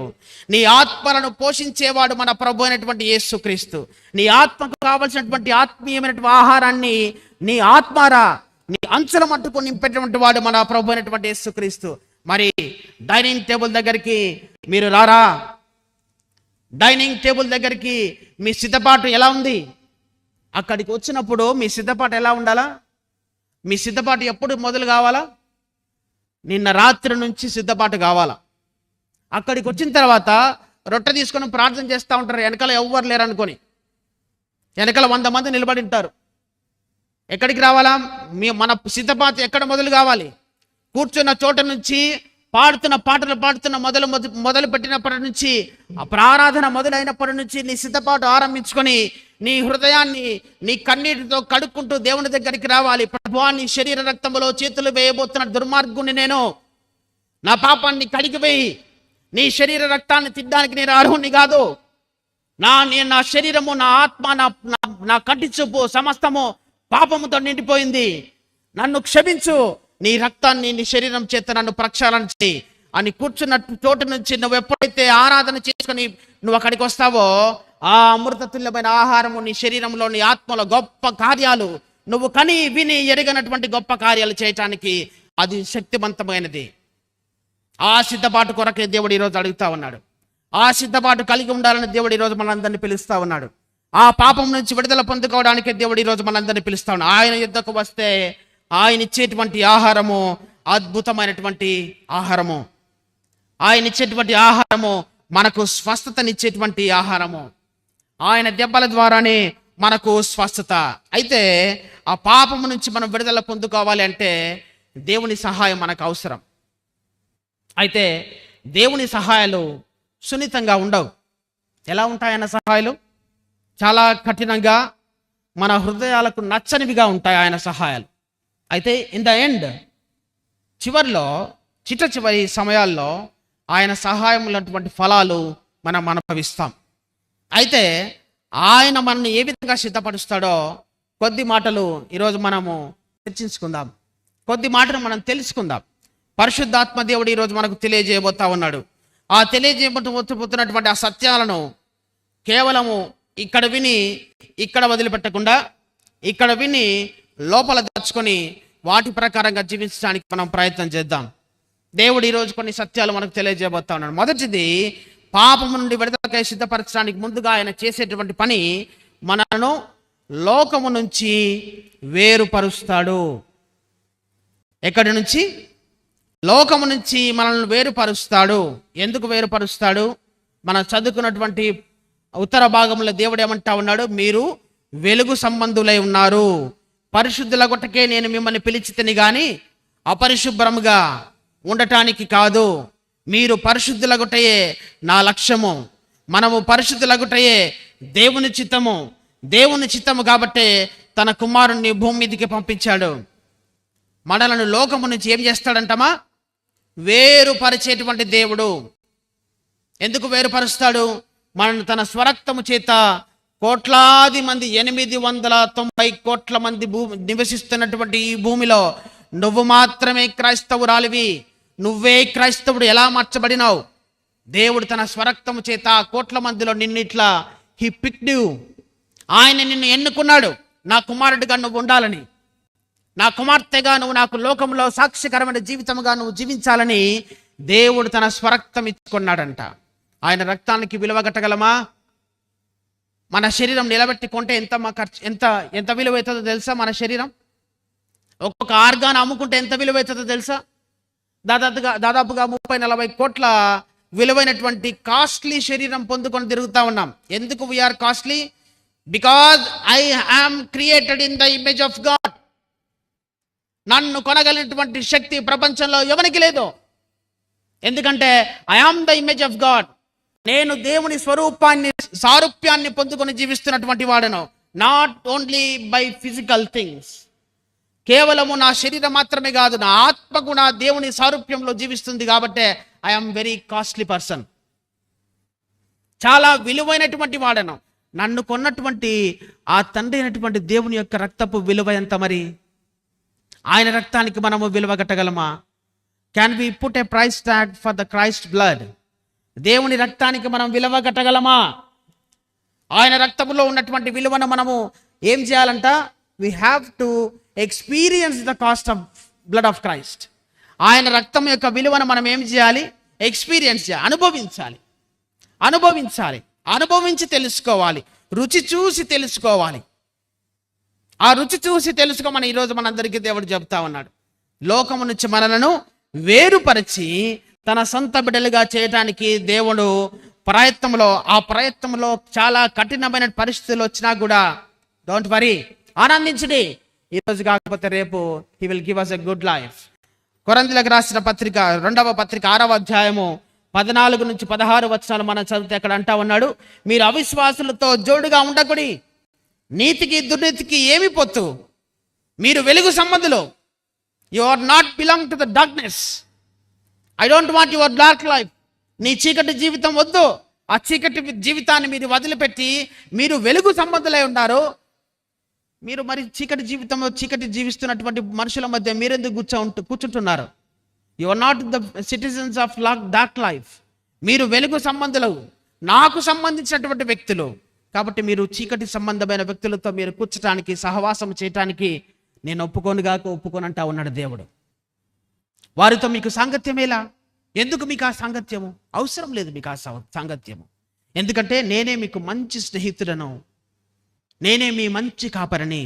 నీ ఆత్మలను పోషించేవాడు మన ప్రభు అయినటువంటి యేసుక్రీస్తు. నీ ఆత్మకు కావలసినటువంటి ఆత్మీయమైనటువంటి ఆహారాన్ని నీ ఆత్మారా నీ అంచుల మట్టుకు నింపేటువంటి వాడు మన ప్రభు అయినటువంటి యేసుక్రీస్తు. మరి డైనింగ్ టేబుల్ దగ్గరికి మీరు రారా? డైనింగ్ టేబుల్ దగ్గరికి మీ సిద్ధపాటు ఎలా ఉంది? అక్కడికి వచ్చినప్పుడు మీ సిద్ధపాటు ఎలా ఉండాలా? మీ సిద్ధపాటు ఎప్పుడు మొదలు కావాలా? నిన్న రాత్రి నుంచి సిద్ధపాటు కావాలా. అక్కడికి వచ్చిన తర్వాత రొట్టె తీసుకొని ప్రార్థన చేస్తూ ఉంటారు, వెనకాల ఎవ్వరు లేరు అనుకొని. వెనకాల 100 మంది నిలబడి ఉంటారు. ఎక్కడికి రావాలా? మన సిద్ధపాటు ఎక్కడ మొదలు కావాలి? కూర్చున్న చోట నుంచి పాడుతున్న పాటలు మొదలు పెట్టినప్పటి నుంచి, ఆ ప్రారాధన మొదలైనప్పటి నుంచి నీ సిద్ధపాటు ఆరంభించుకొని నీ హృదయాన్ని నీ కన్నీటితో కడుక్కుంటూ దేవుని దగ్గరికి రావాలి. ప్రభువా, నీ శరీర రక్తంలో చేతులు వేయబోతున్న దుర్మార్గుని నేను, నా పాపాన్ని కడిగివేయి. నీ శరీర రక్తాన్ని తినడానికి నేను అర్హుణ్ణి కాదు. నా శరీరము, నా ఆత్మ, నా కంటి చూపు సమస్తము పాపముతో నిండిపోయింది. నన్ను క్షమించు, నీ రక్తాన్ని నీ శరీరం చేత నన్ను ప్రక్షాళన చేయి అని కూర్చున్న చోటు నుంచి నువ్వు ఎప్పుడైతే ఆరాధన చేసుకుని నువ్వు అక్కడికి వస్తావో, ఆ అమృతతుల్యమైన ఆహారము నీ శరీరంలో, నీ ఆత్మలో గొప్ప కార్యాలు, నువ్వు కని విని ఎరగనటువంటి గొప్ప కార్యాలు చేయటానికి అది శక్తివంతమైనది. ఆ సిద్ధపాటు కొరకే దేవుడు ఈరోజు అడుగుతా ఉన్నాడు. ఆ సిద్ధపాటు కలిగి ఉండాలని దేవుడు ఈరోజు మనందరినీ పిలుస్తా ఉన్నాడు. ఆ పాపం నుంచి విడుదల పొందుకోవడానికి దేవుడు ఈరోజు మనందరినీ పిలుస్తా ఉన్నాడు. ఆయన యుద్ధకు వస్తే ఆయన ఇచ్చేటువంటి ఆహారము అద్భుతమైనటువంటి ఆహారము. ఆయన ఇచ్చేటువంటి ఆహారము మనకు స్వస్థతనిచ్చేటువంటి ఆహారము. ఆయన దెబ్బల ద్వారానే మనకు స్వస్థత. అయితే ఆ పాపము నుంచి మనం విడుదల పొందుకోవాలి అంటే దేవుని సహాయం మనకు అవసరం. అయితే దేవుని సహాయాలు సున్నితంగా ఉండవు. ఎలా ఉంటాయన్న సహాయాలు? చాలా కఠినంగా, మన హృదయాలకు నచ్చనివిగా ఉంటాయి ఆయన సహాయాలు. అయితే ఇన్ ద ఎండ్, చివరిలో, చివరి సమయాల్లో ఆయన సహాయం ఉన్నటువంటి ఫలాలు మనం అనుభవిస్తాం. అయితే ఆయన మనల్ని ఏ విధంగా సిద్ధపరుస్తాడో కొద్ది మాటలు ఈరోజు మనము చర్చించుకుందాం. కొద్ది మాటలు మనం తెలుసుకుందాం. పరిశుద్ధాత్మ దేవుడు ఈరోజు మనకు తెలియజేయబోతా ఉన్నాడు. ఆ తెలియజేయబోతున్నటువంటి ఆ సత్యాలను కేవలము ఇక్కడ విని ఇక్కడ వదిలిపెట్టకుండా, ఇక్కడ విని లోపల దాచుకొని వాటి ప్రకారంగా జీవించడానికి మనం ప్రయత్నం చేద్దాం. దేవుడు ఈరోజు కొన్ని సత్యాలు మనకు తెలియజేయబోతా ఉన్నాడు. మొదటిది, పాపము నుండి విడుదలకై సిద్ధపరచడానికి ముందుగా ఆయన చేసేటువంటి పని, మనను లోకము నుంచి వేరుపరుస్తాడు. ఎక్కడి నుంచి? లోకము నుంచి మనల్ని వేరుపరుస్తాడు. ఎందుకు వేరుపరుస్తాడు? మనం చదువుకున్నటువంటి ఉత్తర భాగంలో దేవుడు ఏమంటా ఉన్నాడు? మీరు వెలుగు సంబంధులై ఉన్నారు, పరిశుద్ధుల గొట్టకే నేను మిమ్మల్ని పిలిచితిని గాని అపరిశుభ్రముగా ఉండటానికి కాదు. మీరు పరిశుద్ధుల గొట్టయే నా లక్ష్యము. మనము పరిశుద్ధుల గొట్టయే దేవుని చిత్తము. దేవుని చిత్తము కాబట్టే తన కుమారుణ్ణి భూమి మీదకి పంపించాడు. మనలను లోకము నుంచి ఏం చేస్తాడంటమా? వేరుపరిచేటువంటి దేవుడు. ఎందుకు వేరుపరుస్తాడు? మనను తన స్వరక్తము చేత కోట్లాది మంది, 890 కోట్ల మంది నివసిస్తున్నటువంటి ఈ భూమిలో నువ్వు మాత్రమే క్రైస్తవురాలివి. నువ్వే క్రైస్తవుడు. ఎలా మార్చబడినావు? దేవుడు తన స్వరక్తము చేత కోట్ల మందిలో నిన్నిట్లా హీ పిక్డ్ యు. ఆయన నిన్ను ఎన్నుకున్నాడు. నా కుమారుడిగా నువ్వు ఉండాలని, నా కుమార్తెగా నువ్వు నాకు లోకంలో సాక్షికరమైన జీవితముగా నువ్వు జీవించాలని దేవుడు తన స్వరక్తం ఇచ్చుకున్నాడంట. ఆయన రక్తానికి విలువ కట్టగలమా? మన శరీరం నిలబెట్టి కొంటే ఎంత విలువ అవుతుందో తెలుసా? మన శరీరం ఒక్కొక్క ఆర్గాన్ అమ్ముకుంటే ఎంత విలువ అవుతుందో తెలుసా? దాదాపుగా 30-40 కోట్ల విలువైనటువంటి కాస్ట్లీ శరీరం పొందుకొని తిరుగుతూ ఉన్నాం. ఎందుకు we are costly? Because I am created in the image of God. నన్ను కొనగలిగినటువంటి శక్తి ప్రపంచంలో ఎవరికి లేదు. ఎందుకంటే I am the image of God. నేను దేవుని సారూప్యాన్ని పొందుకొని జీవిస్తున్నటువంటి వాడను. Not only by physical things. కేవలము నా శరీరం మాత్రమే కాదు, నా ఆత్మ కూడా దేవుని సారూప్యంలో జీవిస్తుంది. కాబట్టి I am very costly person. చాలా విలువైనటువంటి వాడను. నన్ను కొన్నటువంటి ఆ తండ్రి అయినటువంటి దేవుని యొక్క రక్తపు విలువ ఎంత మరి? ఆయన రక్తానికి మనము విలువ కట్టగలమా? Can we put a price tag for the Christ blood? దేవుని రక్తానికి మనం విలువ కట్టగలమా? ఆయన రక్తములో ఉన్నటువంటి విలువను మనము ఏం చేయాలంట? We have to experience the cost of blood of Christ. ఆయన రక్తం యొక్క విలువను మనం ఏం చేయాలి? ఎక్స్పీరియన్స్ చేయాలి, అనుభవించాలి. అనుభవించి తెలుసుకోవాలి, రుచి చూసి తెలుసుకోవాలి. ఆ రుచి చూసి తెలుసుకోమని ఈరోజు మనందరికీ దేవుడు చెబుతా ఉన్నాడు. లోకము నుంచి మనలను వేరుపరిచి తన సొంత బిడ్డలుగా చేయటానికి దేవుడు ఆ ప్రయత్నంలో చాలా కఠినమైన పరిస్థితులు వచ్చినా కూడా డోంట్ వరీ, ఆనందించండి. ఈరోజు కాకపోతే రేపు he will give us a good life. కొరింథీయులకు రాసిన పత్రిక 2వ పత్రిక 6వ అధ్యాయము 14 నుంచి 16 వచనాలు మనం చదివితే అక్కడ అంటా ఉన్నాడు, మీరు అవిశ్వాసులతో జోడుగా ఉండకూడి, నీతికి దుర్నీతికి ఏమి పొత్తు, మీరు వెలుగు సంబంధులు. You are not belong to the darkness. I don't want your dark life. నీ చీకటి జీవితం వద్దు. ఆ చీకటి జీవితాన్ని మీరు వదిలిపెట్టి మీరు వెలుగు సంబంధులై ఉన్నారు. మీరు మరి చీకటి జీవిస్తున్నటువంటి మనుషుల మధ్య మీరెందుకు కూర్చుంటున్నారు? You are not the citizens of dark life. మీరు వెలుగు సంబంధులు, నాకు సంబంధించినటువంటి వ్యక్తులు. కాబట్టి మీరు చీకటి సంబంధమైన వ్యక్తులతో మీరు కూర్చోటానికి, సహవాసం చేయటానికి నేను ఒప్పుకోనంటా ఉన్నాడు దేవుడు. వారితో మీకు సాంగత్యమేలా? ఎందుకు మీకు ఆ సాంగత్యము? అవసరం లేదు మీకు ఆ సాంగత్యము. ఎందుకంటే నేనే మీకు మంచి స్నేహితుడను, నేనే మీ మంచి కాపరిని.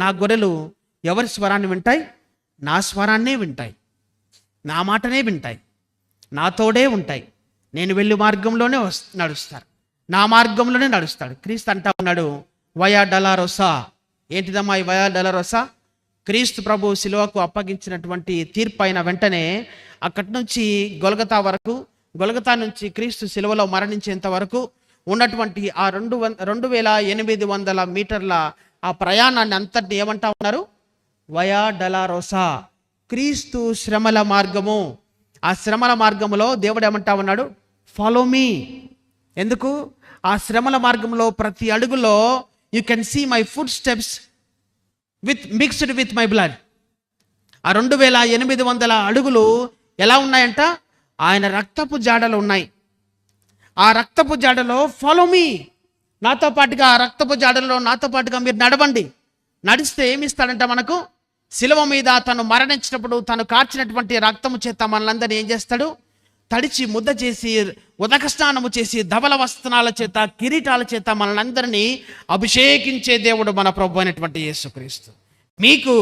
నా గొర్రెలు ఎవరి స్వరాన్ని వింటాయి? నా స్వరాన్నే వింటాయి, నా మాటనే వింటాయి, నాతోడే ఉంటాయి. నేను వెళ్ళి మార్గంలోనే నడుస్తారు, నా మార్గంలోనే నడుస్తాడు. క్రీస్తు అంటా ఉన్నాడు, వయా డలారోసా. ఏంటిదమ్మా ఈ వయా డలారోసా? క్రీస్తు ప్రభు శిలువకు అప్పగించినటువంటి తీర్పు అయిన వెంటనే అక్కడి నుంచి గొలగతా నుంచి క్రీస్తు శిలువలో మరణించేంత వరకు ఉన్నటువంటి ఆ 2800 మీటర్ల ఆ ప్రయాణాన్ని అంతటిని ఏమంటా ఉన్నారు? వయా డలారోసా, క్రీస్తు శ్రమల మార్గము. ఆ శ్రమల మార్గములో దేవుడు ఏమంటా ఉన్నాడు? Follow me. ఎందుకు? ఆ శ్రమల మార్గంలో ప్రతి అడుగులో you can see my footsteps mixed with my blood. ఆ 2800 అడుగులు ఎలా ఉన్నాయంట? ఆయన రక్తపు జాడలు ఉన్నాయి. ఆ రక్తపు జాడలో ఫాలో మీ, నాతో పాటుగా ఆ రక్తపు జాడలో నాతో పాటుగా మీరు నడవండి. నడిస్తే ఏమిస్తాడంట మనకు? శిలువ మీద తను మరణించినప్పుడు తను కార్చినటువంటి రక్తము చేత మనలందరినీ ఏం చేస్తాడు? తడిచి ముద్ద చేసి, ఉదక స్నానము చేసి, ధవల వస్త్రాల చేత, కిరీటాల చేత మనలందరినీ అభిషేకించే దేవుడు మన ప్రభు అయినటువంటి యేసుక్రీస్తు. మీకు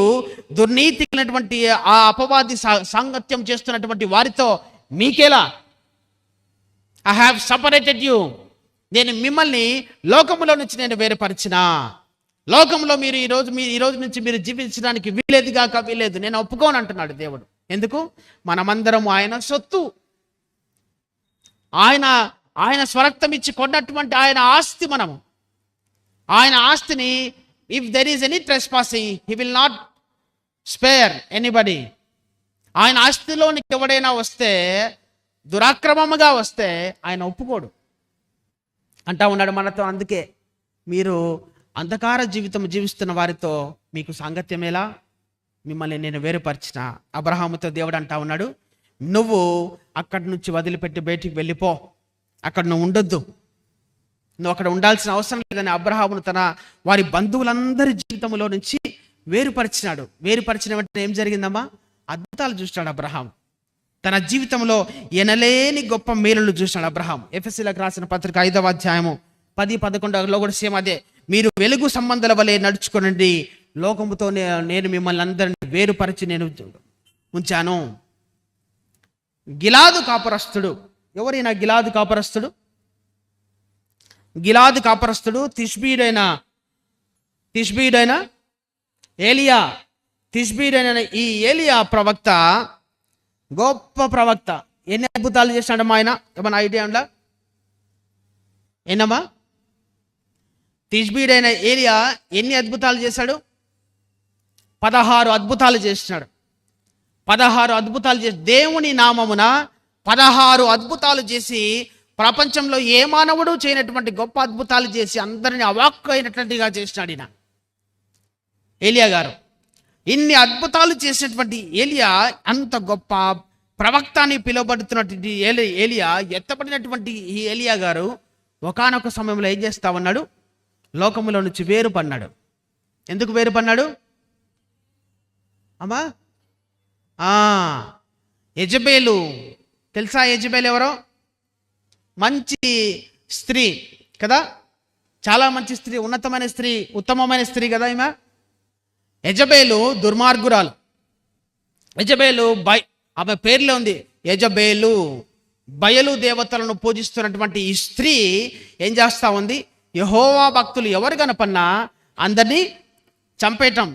దుర్నీతికినటువంటి ఆ అపవాది సాంగత్యం చేస్తున్నటువంటి వారితో మీకేలా? I have separated you. నేను మిమ్మల్ని లోకములో నుంచి నేను వేరుపరిచిన. లోకంలో మీరు ఈ రోజు నుంచి మీరు జీవించడానికి వీలేదు. నేను ఒప్పుకోను అంటున్నాడు దేవుడు. ఎందుకు? మనమందరం ఆయన సొత్తు. ఆయన స్వరక్తం ఇచ్చి కొన్నటువంటి ఆయన ఆస్తి మనము. ఆయన ఆస్తిని if there is any trespassing he will not spare anybody. ఆయన ఆస్తిలోనికి ఎవడైనా వస్తే, దురాక్రమముగా వస్తే ఆయన ఒప్పుకోడు అంటా ఉన్నాడు మనతో. అందుకే మీరు అంధకార జీవితం జీవిస్తున్న వారితో మీకు సాంగత్యమేలా? మిమ్మల్ని నేను వేరుపరిచిన. అబ్రహాముతో దేవుడు అంటా ఉన్నాడు, నువ్వు అక్కడి నుంచి వదిలిపెట్టి బయటికి వెళ్ళిపో, అక్కడ నువ్వు ఉండొద్దు, నువ్వు అక్కడ ఉండాల్సిన అవసరం లేదని అబ్రహామును వారి బంధువులందరి జీవితంలో నుంచి వేరుపరిచినాడు. వేరుపరిచిన వెంటనే ఏం జరిగిందమ్మా? అద్భుతాలు చూసినాడు అబ్రహాం. తన జీవితంలో ఎనలేని గొప్ప మేలులు చూసినాడు అబ్రహాం. ఎఫెసీయులకు రాసిన పత్రిక 5వ అధ్యాయము 10-11లో కూడా సేమ్ అదే. మీరు వెలుగు సంబంధాల వలె నడుచుకోనండి, లోకముతో నేను మిమ్మల్ని అందరినీ వేరుపరిచి నేను ఉంచాను. గిలాదు కాపురస్తుడు. ఎవరైనా గిలాదు కాపురస్తుడు? గిలాదు కాపురస్తుడు తిష్బీడైన ఏలియా. తిష్బీడైన ఈ ఏలియా ప్రవక్త గొప్ప ప్రవక్త. ఎన్ని అద్భుతాలు చేశాడమ్మా ఆయన? ఏమన్నా ఐడియా ఉందా? ఏనమ్మా? తిష్బీడైన ఏలియా ఎన్ని అద్భుతాలు చేశాడు? 16 అద్భుతాలు చేసినాడు. 16 అద్భుతాలు చేసి, దేవుని నామమున 16 అద్భుతాలు చేసి, ప్రపంచంలో ఏ మానవుడు చేయనటువంటి గొప్ప అద్భుతాలు చేసి అందరినీ అవాక్కు అయినటువంటిగా చేసినాడు ఈయన ఏలియా గారు. ఇన్ని అద్భుతాలు చేసినటువంటి ఏలియా, అంత గొప్ప ప్రవక్త అని పిలువబడుతున్నటువంటి ఏలియా, ఎత్తబడినటువంటి ఈ ఏలియా గారు ఒకానొక సమయంలో ఏం చేస్తా ఉన్నాడు? లోకములో నుంచి వేరుపడినాడు. ఎందుకు వేరుపడినాడు అమ్మా? యెజబేలు. తెలుసా యెజబేలు ఎవరో? మంచి స్త్రీ కదా, చాలా మంచి స్త్రీ, ఉన్నతమైన స్త్రీ, ఉత్తమమైన స్త్రీ కదా ఈమె. యెజబేలు దుర్మార్గురాలు. యెజబేలు ఆమె పేర్లో ఉంది యెజబేలు, బయలు దేవతలను పూజిస్తున్నటువంటి ఈ స్త్రీ ఏం చేస్తూ ఉంది? యెహోవా భక్తులు ఎవరు కనపన్నా అందరినీ చంపేయటం,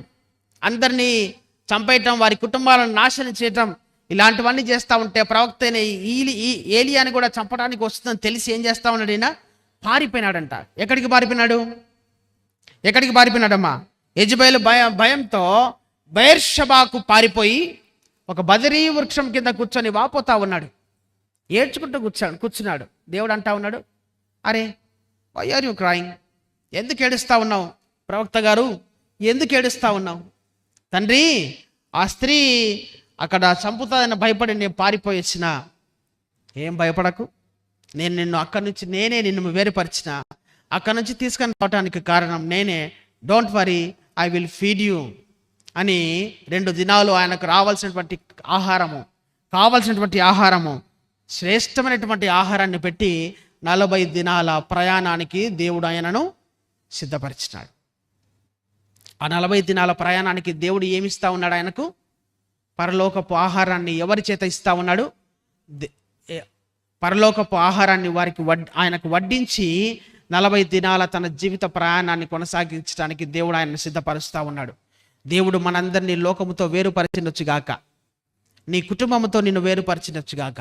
వారి కుటుంబాలను నాశనం చేయటం, ఇలాంటివన్నీ చేస్తూ ఉంటే ప్రవక్త అయిన ఏలియాని కూడా చంపడానికి వస్తుందని తెలిసి ఏం చేస్తూ ఉన్నాడు? ఈయన పారిపోయినాడంట. ఎక్కడికి పారిపోయినాడమ్మా? యెజబేలు భయంతో బెయేర్షెబాకు పారిపోయి ఒక బదరీ వృక్షం కింద కూర్చొని వాపోతా ఉన్నాడు, ఏడ్చుకుంటూ కూర్చున్నాడు. దేవుడు అంటా ఉన్నాడు, అరే వై ఆర్ యూ క్రైంగ్? ఎందుకు ఏడుస్తూ ఉన్నావు? ప్రవక్త గారు ఎందుకు ఏడుస్తూ ఉన్నావు? తండ్రి, ఆ స్త్రీ అక్కడ చంపుతాదని భయపడి నేను పారిపోయి వచ్చిన. ఏం భయపడకు, నేను నిన్ను అక్కడి నుంచి నిన్ను వేరుపరిచిన, అక్కడి నుంచి తీసుకొని రావడానికి కారణం నేనే. Don't worry, I will feed you అని 2 దినాలు ఆయనకు కావాల్సినటువంటి ఆహారము, శ్రేష్టమైనటువంటి ఆహారాన్ని పెట్టి 40 దినాల ప్రయాణానికి దేవుడు ఆయనను సిద్ధపరిచినాడు. ఆ 40 దినాల ప్రయాణానికి దేవుడు ఏమిస్తా ఉన్నాడు? ఆయనకు పరలోకపు ఆహారాన్ని ఎవరి చేత ఇస్తా ఉన్నాడు? పరలోకపు ఆహారాన్ని ఆయనకు వడ్డించి 40 దినాల తన జీవిత ప్రయాణాన్ని కొనసాగించడానికి దేవుడు ఆయనను సిద్ధపరుస్తూ ఉన్నాడు. దేవుడు మనందరినీ లోకముతో వేరుపరిచినొచ్చుగాక, నీ కుటుంబంతో నిన్ను వేరుపరిచినొచ్చుగాక,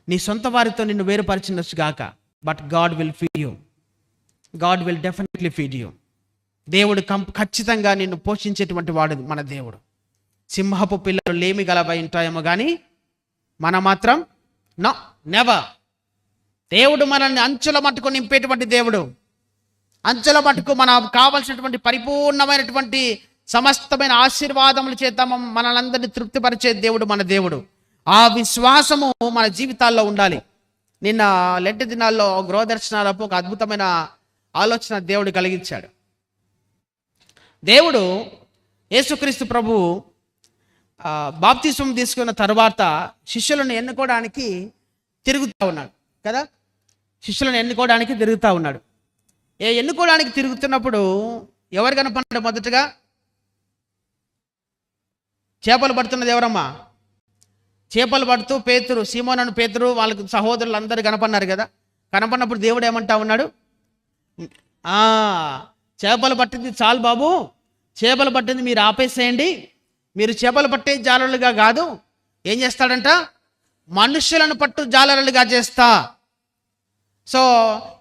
నీ సొంత వారితో నిన్ను వేరుపరిచినొచ్చుగాక. But God will feed you, God will definitely feed you. దేవుడు ఖచ్చితంగా నిన్ను పోషించేటువంటి వాడు మన దేవుడు. సింహపు పిల్లలు లేమి గలవై ఉంటాయేమో కానీ మనం మాత్రం నెవర్. దేవుడు మనల్ని అంచుల మట్టుకు నింపేటువంటి దేవుడు. అంచుల మట్టుకు మనకు కావలసినటువంటి పరిపూర్ణమైనటువంటి సమస్తమైన ఆశీర్వాదముల చేత మనలందరినీ తృప్తిపరిచే దేవుడు మన దేవుడు. ఆ విశ్వాసము మన జీవితాల్లో ఉండాలి. నిన్న లెంటి దినాల్లో గృహదర్శనాలకు ఒక అద్భుతమైన ఆలోచన దేవుడు కలిగించాడు. దేవుడు యేసుక్రీస్తు ప్రభు బాప్తిస్మం తీసుకున్న తర్వాత శిష్యులను ఎన్నుకోవడానికి తిరుగుతూ ఉన్నాడు కదా, శిష్యులను ఎన్నుకోవడానికి తిరుగుతూ ఉన్నాడు. ఎన్నుకోవడానికి తిరుగుతున్నప్పుడు ఎవరు కనపడ్డాడు? మొదటగా చేపలు పడుతున్నది ఎవరమ్మా? చేపలు పడుతూ పేతురు, సీమోను పేతురు, వాళ్ళకి సహోదరులు అందరూ కనపన్నారు కదా. కనపడినప్పుడు దేవుడు ఏమంటా ఉన్నాడు? చేపలు పట్టింది చాలు బాబు, చేపలు పట్టింది మీరు ఆపేసేయండి. మీరు చేపలు పట్టే జాలరులుగా కాదు, ఏం చేస్తాడంట? మనుషులను పట్టు జాలరులుగా చేస్తా. సో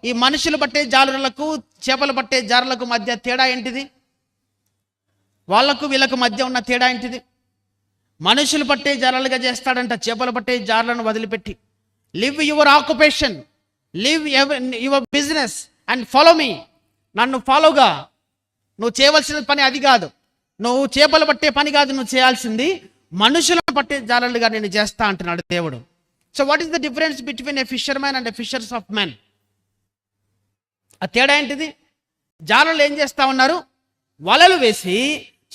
ఈ మనుషులు పట్టే జాలరులకు చేపలు పట్టే జాలరులకు మధ్య తేడా ఏంటిది? వాళ్లకు వీళ్ళకు మధ్య ఉన్న తేడా ఏంటిది? మనుషులు పట్టే జాలరులుగా చేస్తాడంట చేపలు పట్టే జాలరులను వదిలిపెట్టి. Live your occupation, live your business and follow me. నన్ను ఫాలోగా. నువ్వు చేయవలసిన పని అది కాదు, నువ్వు చేపలు పట్టే పని కాదు నువ్వు చేయాల్సింది, మనుషులను పట్టే జాలరులుగా నేను చేస్తా అంటున్నాడు దేవుడు. So what is the difference between a fisherman and a fishers of men? ఆ తేడా ఏంటిది? జాలరులు ఏం చేస్తా ఉన్నారు? వలలు వేసి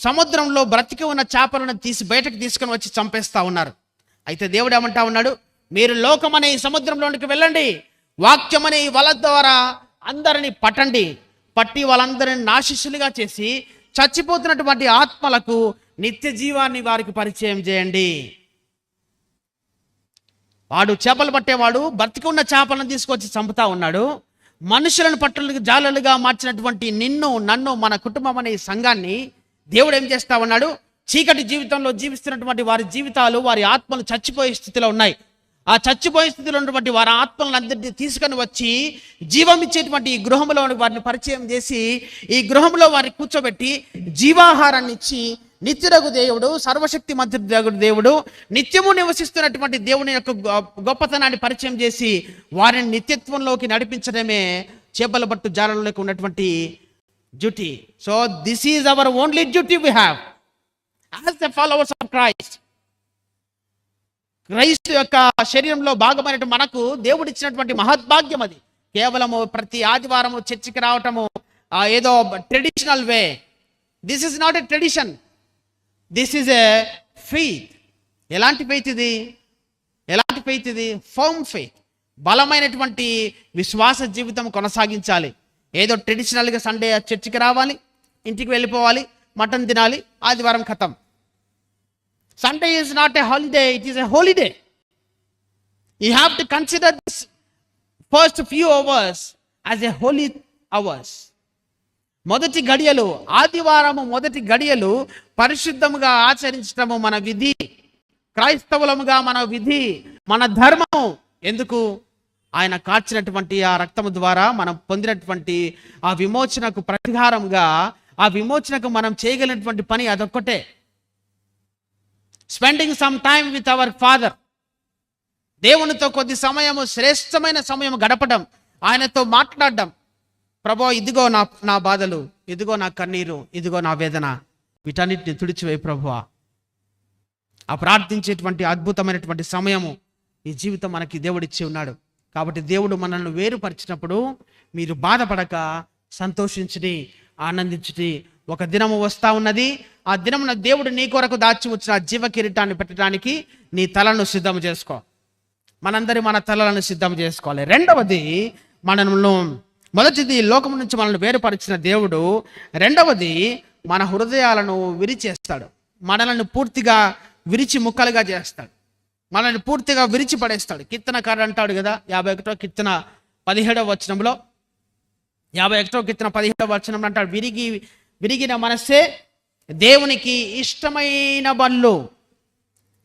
సముద్రంలో బ్రతికి ఉన్న చేపలను బయటకు తీసుకొని వచ్చి చంపేస్తా ఉన్నారు. అయితే దేవుడు ఏమంటా ఉన్నాడు? మీరు లోకమనే ఈ సముద్రంలోనికి వెళ్ళండి, వాక్యమనే ఈ వల ద్వారా అందరినీ పట్టి వాళ్ళందరినీ నాశిష్యులుగా చేసి చచ్చిపోతున్నటువంటి ఆత్మలకు నిత్య జీవాన్ని వారికి పరిచయం చేయండి. వాడు చేపలు పట్టేవాడు బ్రతికి ఉన్న చేపలను తీసుకొచ్చి చంపుతా ఉన్నాడు. మనుషులను పట్టులకు జాలలుగా మార్చినటువంటి నన్ను మన కుటుంబం అనే సంఘాన్ని దేవుడు ఏం చేస్తా ఉన్నాడు? చీకటి జీవితంలో జీవిస్తున్నటువంటి వారి జీవితాలు, వారి ఆత్మలు చచ్చిపోయే స్థితిలో ఉన్నాయి. ఆ చచ్చిపోయే స్థితిలో ఉన్నటువంటి వారి ఆత్మలను అందరినీ తీసుకొని వచ్చి జీవం ఇచ్చేటువంటి ఈ గృహంలో వారిని పరిచయం చేసి ఈ గృహంలో వారిని కూర్చోబెట్టి జీవాహారాన్ని ఇచ్చి నిత్యుడగు దేవుడు, సర్వశక్తి మంత్రుడు దేవుడు, నిత్యము నివసిస్తున్నటువంటి దేవుని యొక్క గొప్పతనాన్ని పరిచయం చేసి వారిని నిత్యత్వంలోకి నడిపించడమే చేపల పట్టు జాలలోకి ఉన్నటువంటి duty. So this is our only duty we have as the followers of Christ. క్రైస్తు యొక్క శరీరంలో భాగమైన మనకు దేవుడు ఇచ్చినటువంటి మహద్భాగ్యం అది. కేవలము ప్రతి ఆదివారము చర్చికి రావటము ఏదో traditional way. This is not a tradition, this is a faith. ఎలాంటి ఫెయిత్ ఇది? Firm faith. బలమైనటువంటి విశ్వాస జీవితం కొనసాగించాలి. ఏదో ట్రెడిషనల్గా సండే చర్చికి రావాలి, ఇంటికి వెళ్ళిపోవాలి, మటన్ తినాలి, ఆదివారం ఖతం. Sunday is not a holiday, it is a holiday. You have to consider this first few hours as a holy hours. మొదటి గడియలు, ఆదివారము మొదటి గడియలు పరిశుద్ధముగా ఆచరించడము మన విధి, క్రైస్తవులముగా మన విధి, మన ధర్మము. ఎందుకు? ఆయన కార్చినటువంటి ఆ రక్తము ద్వారా మనం పొందినటువంటి ఆ విమోచనకు ప్రతిహారంగా, ఆ విమోచనకు మనం చేయగలిగినటువంటి పని అదొక్కటే. Spending some time with our father. దేవునితో కొద్ది సమయము, శ్రేష్టమైన సమయం గడపడం, ఆయనతో మాట్లాడడం. ప్రభా, ఇదిగో నా బాధలు, ఇదిగో నా కన్నీరు, ఇదిగో నా వేదన, వీటన్నిటిని తుడిచివేయి ప్రభువా. ఆ ప్రార్థించేటువంటి అద్భుతమైనటువంటి సమయము ఈ జీవితం మనకి దేవుడిచ్చి ఉన్నాడు. కాబట్టి దేవుడు మనల్ని వేరుపరిచినప్పుడు మీరు బాధపడక సంతోషించుడి, ఆనందించుడి. ఒక దినము వస్తా ఉన్నది, ఆ దినమున దేవుడు నీ కొరకు దాచి వచ్చిన జీవ కిరీటాన్ని పెట్టడానికి నీ తలను సిద్ధం చేసుకో. మన తలలను సిద్ధం చేసుకోవాలి. రెండవది, మొదటిది లోకం నుంచి మనల్ని వేరుపరిచిన దేవుడు. రెండవది, మన హృదయాలను విరిచేస్తాడు. మనల్ని పూర్తిగా విరిచి ముక్కలుగా చేస్తాడు. మనల్ని పూర్తిగా విరిచి పడేస్తాడు. కీర్తనకారుడు అంటాడు కదా, 51వ కీర్తన 17వ వచనంలో, 51వ కీర్తన 17వ వచనంలో అంటాడు, విరిగిన మనస్సే దేవునికి ఇష్టమైన బళ్ళు.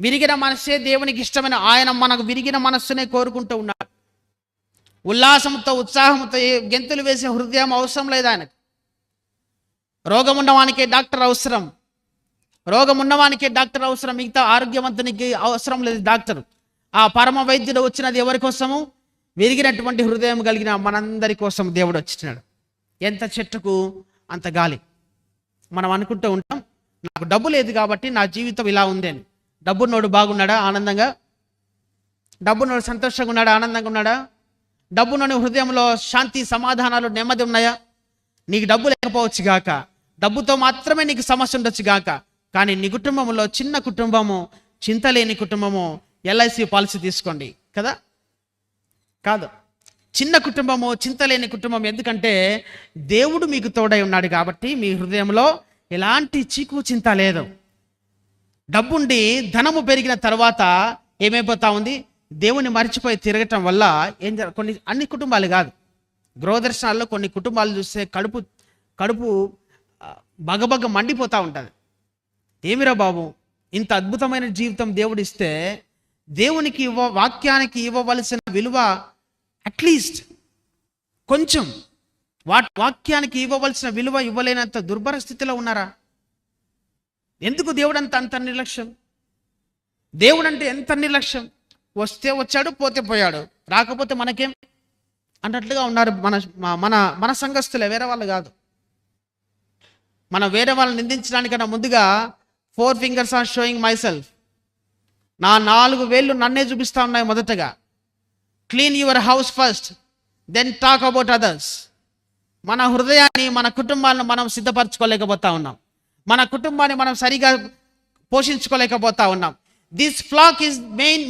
విరిగిన మనస్సే దేవునికి ఇష్టమైన, ఆయన మనకు విరిగిన మనస్సునే కోరుకుంటూ ఉన్నాడు. ఉల్లాసంతో, ఉత్సాహంతో గెంతులు వేసే హృదయం అవసరం లేదు ఆయనకు. రోగం ఉన్నవానికే డాక్టర్ అవసరం, మిగతా ఆరోగ్యవంతునికి అవసరం లేదు డాక్టర్. ఆ పరమ వైద్యుడు వచ్చినది ఎవరి కోసము? విరిగినటువంటి హృదయం కలిగిన మనందరి కోసం దేవుడు వచ్చినాడు. ఎంత చెట్టుకు అంత గాలి. మనం అనుకుంటూ ఉంటాం, నాకు డబ్బు లేదు కాబట్టి నా జీవితం ఇలా ఉంది అని. డబ్బున్నోడు బాగున్నాడా? ఆనందంగా? డబ్బున్నోడు సంతోషంగా ఉన్నాడా? ఆనందంగా ఉన్నాడా? డబ్బున్నోని హృదయంలో శాంతి, సమాధానాలు, నెమ్మది ఉన్నాయా? నీకు డబ్బు లేకపోవచ్చు గాక, డబ్బుతో మాత్రమే నీకు సమస్య ఉండొచ్చు గాక, కానీ నీ కుటుంబంలో చిన్న కుటుంబము, చింతలేని కుటుంబము, ఎల్ఐసి పాలసీ తీసుకోండి కదా. కాదు, చిన్న కుటుంబము, చింతలేని కుటుంబం. ఎందుకంటే దేవుడు మీకు తోడై ఉన్నాడు కాబట్టి మీ హృదయంలో ఎలాంటి చీకు చింత లేదు. డబ్బుండి ధనము పెరిగిన తర్వాత ఏమైపోతా ఉంది? దేవుని మర్చిపోయి తిరగటం వల్ల అన్ని కుటుంబాలు కాదు, గృహదర్శనాల్లో కొన్ని కుటుంబాలు చూస్తే కడుపు బగబగ మండిపోతూ ఉంటుంది. ఏమిరా బాబు, ఇంత అద్భుతమైన జీవితం దేవుడిస్తే దేవునికి వాక్యానికి ఇవ్వవలసిన విలువ అట్లీస్ట్ కొంచెం, వాక్యానికి ఇవ్వవలసిన విలువ ఇవ్వలేనంత దుర్భర స్థితిలో ఉన్నారా? ఎందుకు దేవుడు అంత నిర్లక్ష్యం? దేవుడు అంటే ఎంత నిర్లక్ష్యం? వస్తే వచ్చాడు, పోతే పోయాడు, రాకపోతే మనకేం అన్నట్లుగా ఉన్నారు మన సంఘస్థులే, వేరే వాళ్ళు కాదు. మనం వేరే వాళ్ళని నిందించడానికన్నా ముందుగా 4 fingers are showing myself. నా 4 వేళ్ళు నన్నే చూపిస్తూ ఉన్నాయి. మొదటగా clean your house first, then talk about others. మన హృదయాన్ని, మన కుటుంబాలను మనం సిద్ధపరచుకోలేకపోతా ఉన్నాం. మన కుటుంబాన్ని మనం సరిగా పోషించుకోలేకపోతా ఉన్నాం. This flock is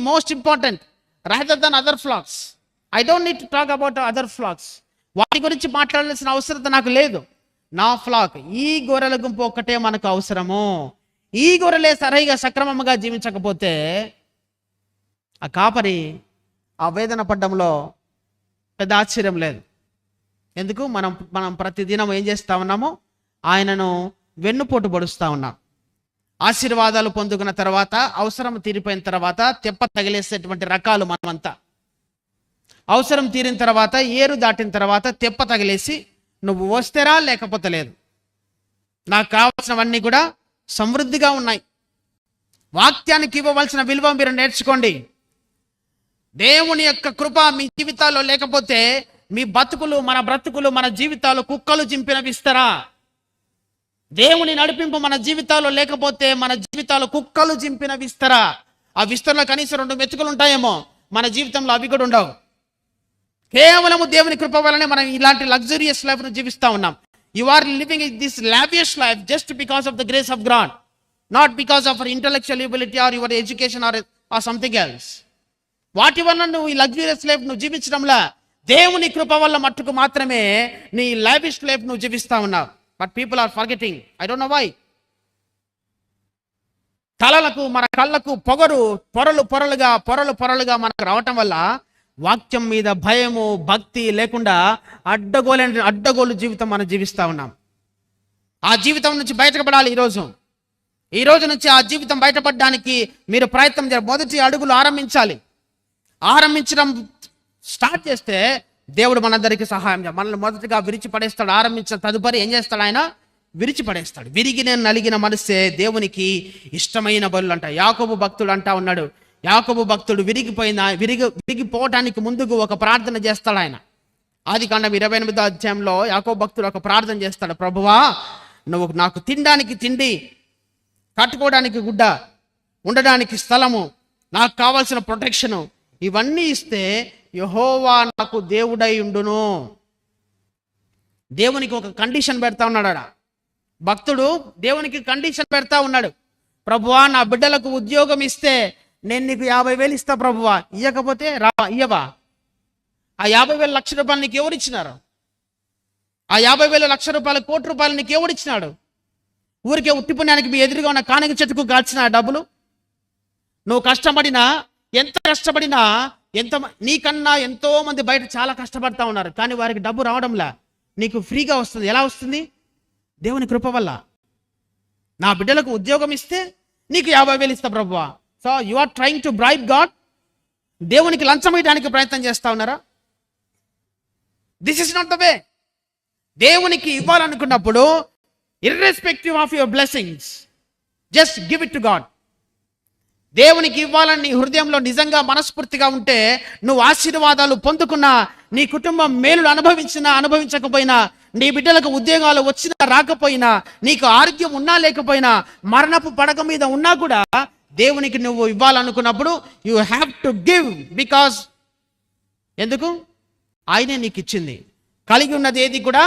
most important rather than other flocks. I don't need to talk about other flocks. వాటి గురించి మాట్లాడాల్సిన అవసరం నాకు లేదు. నా ఫ్లాక్, ఈ గొర్రెల గుంపు ఒక్కటే మనకు అవసరము. ఈ గొర్రెలే సరిగా సక్రమంగా జీవించకపోతే ఆ కాపరి ఆ వేదన పడ్డంలో పెద్ద ఆశ్చర్యం లేదు. ఎందుకు? మనం ప్రతిదినం ఏం చేస్తూ ఉన్నాము? ఆయనను వెన్నుపోటు పొడుస్తూ ఉన్నాం. ఆశీర్వాదాలు పొందుకున్న తర్వాత, అవసరం తీరిపోయిన తర్వాత తెప్ప తగిలేసేటువంటి రకాలు మనమంతా. అవసరం తీరిన తర్వాత, ఏరు దాటిన తర్వాత తెప్ప తగిలేసి నువ్వు వస్తేరా లేకపోతే లేదు, నాకు కావాల్సినవన్నీ కూడా సమృద్ధిగా ఉన్నాయి. వాక్యానికి ఇవ్వవలసిన విలువ మీరు నేర్చుకోండి. దేవుని యొక్క కృప మీ జీవితాల్లో లేకపోతే మీ మన బ్రతుకులు, మన జీవితాలు కుక్కలు చింపిన విస్తరా. దేవుని నడిపింపు మన జీవితాల్లో లేకపోతే మన జీవితాలు కుక్కలు చింపిన విస్తరా. ఆ విస్తరలో కనీసం 2 మెతుకులు ఉంటాయేమో, మన జీవితంలో అవి కూడా ఉండవు. కేవలము దేవుని కృప వల్లనే మనం ఇలాంటి లగ్జరియస్ లైఫ్ను జీవిస్తూ ఉన్నాం. You are living this lavish life just because of the grace of God, not because of your intellectual ability or your education or something else. వాటి వల్ల నువ్వు ఈ లగ్జూరియస్ లైఫ్ నువ్వు జీవించడంలా, దేవుని కృప వల్ల మట్టుకు మాత్రమే నీ లావిష్ లైఫ్ నువ్వు జీవిస్తా ఉన్నావు. But people are forgetting, I don't know why. తలలకు మన కళ్ళకు పొరలు పొరలుగా మనకు రావటం వల్ల వాక్యం మీద భయము భక్తి లేకుండా అడ్డగోలు జీవితం మనం జీవిస్తా ఉన్నాం. ఆ జీవితం నుంచి బయటపడాలి. ఈ రోజు నుంచి ఆ జీవితం బయటపడడానికి మీరు ప్రయత్నం చేయాలి. మొదటి అడుగులు ఆరంభించడం స్టార్ట్ చేస్తే దేవుడు మనందరికీ సహాయం చేయాలి. మనల్ని మొదటిగా విరిచిపడేస్తాడు. ఆరంభించిన తదుపరి ఏం చేస్తాడు? ఆయన విరిచిపడేస్తాడు. విరిగిన నలిగిన మనసే దేవునికి ఇష్టమైన బలులు అంట. యాకోబు భక్తుడు అంటా ఉన్నాడు, యాకోబు భక్తుడు విరిగిపోవటానికి ముందుకు ఒక ప్రార్థన చేస్తాడు. ఆయన ఆదికాండం 28వ అధ్యాయంలో యాకోబు భక్తుడు ఒక ప్రార్థన చేస్తాడు. ప్రభువా, నువ్వు నాకు తినడానికి తిండి, కట్టుకోవడానికి గుడ్డ, ఉండడానికి స్థలము, నాకు కావాల్సిన ప్రొటెక్షను ఇవన్నీ ఇస్తే యెహోవా నాకు దేవుడై ఉండును. దేవునికి ఒక కండిషన్ పెడతా ఉన్నాడు. ఆడ భక్తుడు దేవునికి కండిషన్ పెడతా ఉన్నాడు. ప్రభువా, నా బిడ్డలకు ఉద్యోగం ఇస్తే నేను నీకు 50,000 ఇస్తా ప్రభువా, ఇయ్యకపోతే ఇయ్యవా? ఆ 50,000 లక్ష రూపాయలు నీకు ఎవరిచ్చినారు? ఆ 50,000 లక్ష రూపాయలు కోటి రూపాయలు నీకు ఎవరిచ్చినాడు? ఊరికే ఉట్టిపుణ్యానికి మీ ఎదురుగా ఉన్న కానిక చెట్టుకు కాల్చిన డబ్బులు? నువ్వు కష్టపడినా, ఎంత కష్టపడినా, నీకన్నా ఎంతో మంది బయట చాలా కష్టపడతా ఉన్నారు, కానీ వారికి డబ్బు రావడంలా. నీకు ఫ్రీగా వస్తుంది. ఎలా వస్తుంది? దేవుని కృప వల్ల. నా బిడ్డలకు ఉద్యోగం ఇస్తే నీకు 50,000 ఇస్తా ప్రభువా. So you are trying to bribe God. దేవునికి లంచం ఇవ్వడానికి ప్రయత్నం చేస్తా ఉన్నారా? This is not the way. దేవునికి ఇవ్వాలనుకున్నప్పుడు irrespective of your blessings, just give it to God. దేవునికి ఇవ్వాలని నీ హృదయంలో నిజంగా మనస్ఫూర్తిగా ఉంటే నువ్వు ఆశీర్వాదాలు పొందుకున్నా, నీ కుటుంబం మేలులు అనుభవించకపోయినా, నీ బిడ్డలకు ఉద్యోగాలు వచ్చినా రాకపోయినా, నీకు ఆరోగ్యం ఉన్నా లేకపోయినా, మరణపు పడక మీద ఉన్నా కూడా దేవునికి నువ్వు ఇవ్వాలనుకున్నప్పుడు you have to give. Because ఎందుకు? ఆయనే నీకు ఇచ్చింది. కలిగి ఉన్నది ఏది కూడా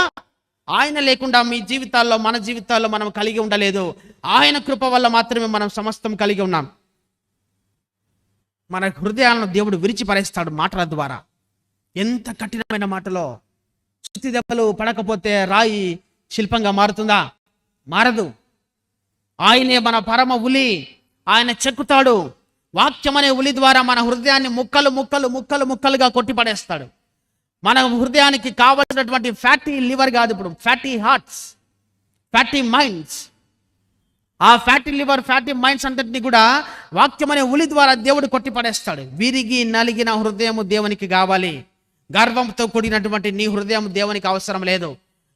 ఆయన లేకుండా మీ జీవితాల్లో, మన జీవితాల్లో మనం కలిగి ఉండలేదు. ఆయన కృప వల్ల మాత్రమే మనం సమస్తం కలిగి ఉన్నాం. మన హృదయాలను దేవుడు విరిచిపరేస్తాడు మాటల ద్వారా. ఎంత కఠినమైన మాటలో! సుత్తి దెబ్బలు పడకపోతే రాయి శిల్పంగా మారుతుందా? మారదు. ఆయనే మన పరమ ఉలి. ఆయన చెక్కుతాడు. వాక్యం అనే ఉలి ద్వారా మన హృదయాన్ని ముక్కలుగా కొట్టిపడేస్తాడు. మన హృదయానికి కావలసినటువంటి ఫ్యాటీ లివర్ కాదు, ఇప్పుడు ఫ్యాటీ హార్ట్స్, ఫ్యాటీ మైండ్స్. ఆ ఫ్యాటీ లివర్, ఫ్యాటీ మైండ్స్ అంతటినీ కూడా వాక్యం అనే ఉలి ద్వారా దేవుడు కొట్టిపడేస్తాడు. విరిగి నలిగిన హృదయము దేవునికి కావాలి. గర్వంతో కూడినటువంటి నీ హృదయం దేవునికి అవసరం లేదు.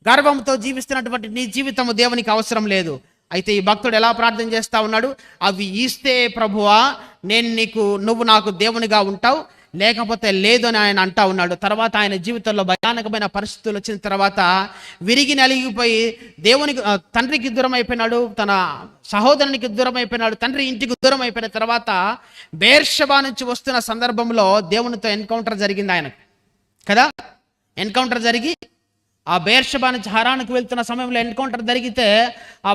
గర్వంతో జీవిస్తున్నటువంటి నీ జీవితము దేవునికి అవసరం లేదు. అయితే ఈ భక్తుడు ఎలా ప్రార్థన చేస్తా ఉన్నాడు? అవి ఇస్తే ప్రభువా నువ్వు నాకు దేవునిగా ఉంటావు, లేకపోతే లేదు అని ఆయన అంటా ఉన్నాడు. తర్వాత ఆయన జీవితంలో భయానకమైన పరిస్థితులు వచ్చిన తర్వాత విరిగి నలిగిపోయి తండ్రికి దూరం అయిపోయినాడు, తన సహోదరునికి దూరం అయిపోయినాడు, తండ్రి ఇంటికి దూరం అయిపోయిన తర్వాత బెర్షెబా నుంచి వస్తున్న సందర్భంలో దేవునితో ఎన్కౌంటర్ జరిగింది ఆయనకు కదా. ఎన్కౌంటర్ జరిగి ఆ బెర్షెబా నుంచి హరానికి వెళ్తున్న సమయంలో ఎన్కౌంటర్ జరిగితే ఆ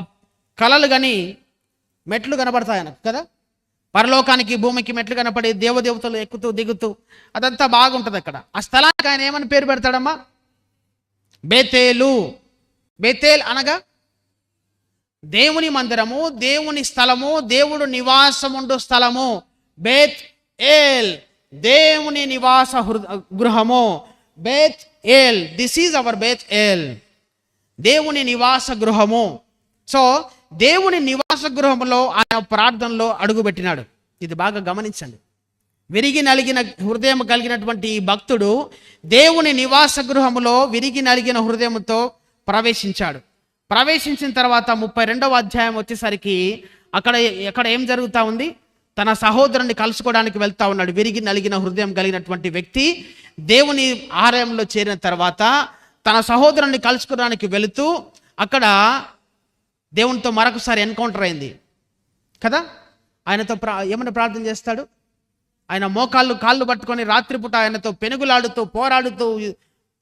కలలు కానీ మెట్లు కనబడతాయి ఆయనకు కదా. పరలోకానికి భూమికి మెట్లు కనపడి దేవదేవతలు ఎక్కుతూ దిగుతూ అదంతా బాగుంటుంది అక్కడ. ఆ స్థలానికి ఆయన ఏమని పేరు పెడతాడమ్మా? బేతేలు. బేతేల్ అనగా దేవుని మందిరము, దేవుని స్థలము, దేవుడు నివాసముండు స్థలము. బేత్ ఏల్, దేవుని నివాస గృహము. బేత్ ఏల్, దిస్ ఈజ్ అవర్ బేత్ ఏల్, దేవుని నివాస గృహము. సో దేవుని నివాస గృహంలో ఆయన ప్రార్థనలో అడుగుపెట్టినాడు. ఇది బాగా గమనించండి. విరిగి నలిగిన హృదయం కలిగినటువంటి ఈ భక్తుడు దేవుని నివాస గృహములో విరిగి నలిగిన హృదయంతో ప్రవేశించాడు. ప్రవేశించిన తర్వాత 32వ అధ్యాయం వచ్చేసరికి అక్కడ ఏం జరుగుతూ ఉంది? తన సహోదరుని కలుసుకోవడానికి వెళ్తా ఉన్నాడు. విరిగి నలిగిన హృదయం కలిగినటువంటి వ్యక్తి దేవుని ఆలయంలో చేరిన తర్వాత తన సహోదరుని కలుసుకోవడానికి వెళుతూ అక్కడ దేవునితో మరొకసారి ఎన్కౌంటర్ అయింది కదా. ఆయనతో ఏమైనా ప్రార్థన చేస్తాడు? ఆయన కాళ్ళు పట్టుకొని రాత్రిపూట ఆయనతో పెనుగులాడుతూ పోరాడుతూ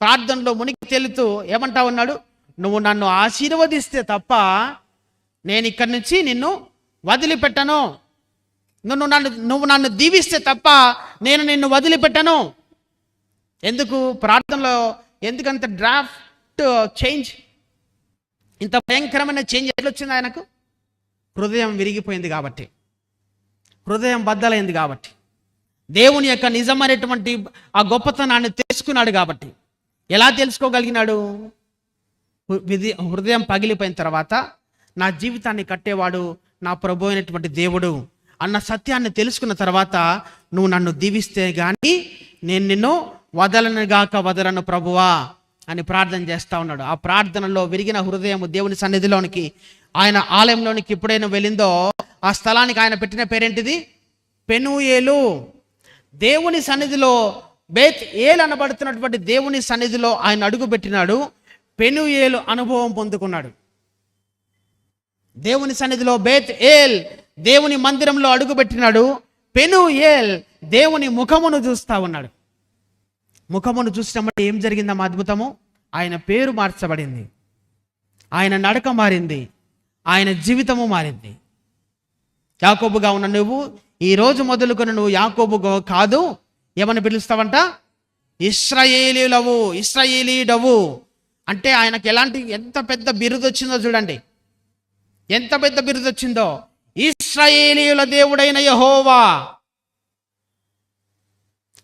ప్రార్థనలో మునిగి తేలుతూ ఏమంటా ఉన్నాడు? నువ్వు నన్ను ఆశీర్వదిస్తే తప్ప నేను ఇక్కడి నుంచి నిన్ను వదిలిపెట్టను. నువ్వు నన్ను దీవిస్తే తప్ప నేను నిన్ను వదిలిపెట్టను. ఎందుకు ప్రార్థనలో ఎందుకంత డ్రాఫ్ట్ చేంజ్, ఇంత భయంకరమైన చేంజ్ ఎట్లా వచ్చింది ఆయనకు? హృదయం విరిగిపోయింది కాబట్టి, హృదయం బద్దలైంది కాబట్టి, దేవుని యొక్క నిజమైనటువంటి ఆ గొప్పతనాన్ని తెలుసుకున్నాడు కాబట్టి. ఎలా తెలుసుకోగలిగినాడు? హృదయం పగిలిపోయిన తర్వాత నా జీవితాన్ని కట్టేవాడు నా ప్రభు అయినటువంటి దేవుడు అన్న సత్యాన్ని తెలుసుకున్న తర్వాత, నువ్వు నన్ను దీవిస్తే కానీ నేను నిన్ను వదలను ప్రభువా అని ప్రార్థన చేస్తూ ఉన్నాడు. ఆ ప్రార్థనలో విరిగిన హృదయం దేవుని సన్నిధిలోనికి, ఆయన ఆలయంలోనికి ఎప్పుడైనా వెళ్ళిందో ఆ స్థలానికి ఆయన పెట్టిన పేరేంటిది? పెనూయేలు. దేవుని సన్నిధిలో, బేత్ ఏల్ అనబడుతున్నటువంటి దేవుని సన్నిధిలో ఆయన అడుగు పెట్టినాడు. పెనూయేలు అనుభవం పొందుకున్నాడు. దేవుని సన్నిధిలో బేత్ ఏల్ దేవుని మందిరంలో అడుగు పెట్టినాడు. పెనూయేల్ దేవుని ముఖమును చూస్తా ఉన్నాడు. ముఖమును చూసినప్పుడు ఏం జరిగిందమ్మా అద్భుతము? ఆయన పేరు మార్చబడింది, ఆయన నడక మారింది, ఆయన జీవితము మారింది. యాకోబుగా ఉన్న నువ్వు ఈ రోజు మొదలుకొని నువ్వు యాకోబు కాదు, ఏమని పిలుస్తావంట? ఇశ్రాయేలీయుడవు. అంటే ఆయనకి ఎంత పెద్ద బిరుదు వచ్చిందో చూడండి, ఎంత పెద్ద బిరుదు వచ్చిందో. ఇశ్రాయేలీయుల దేవుడైన యెహోవా.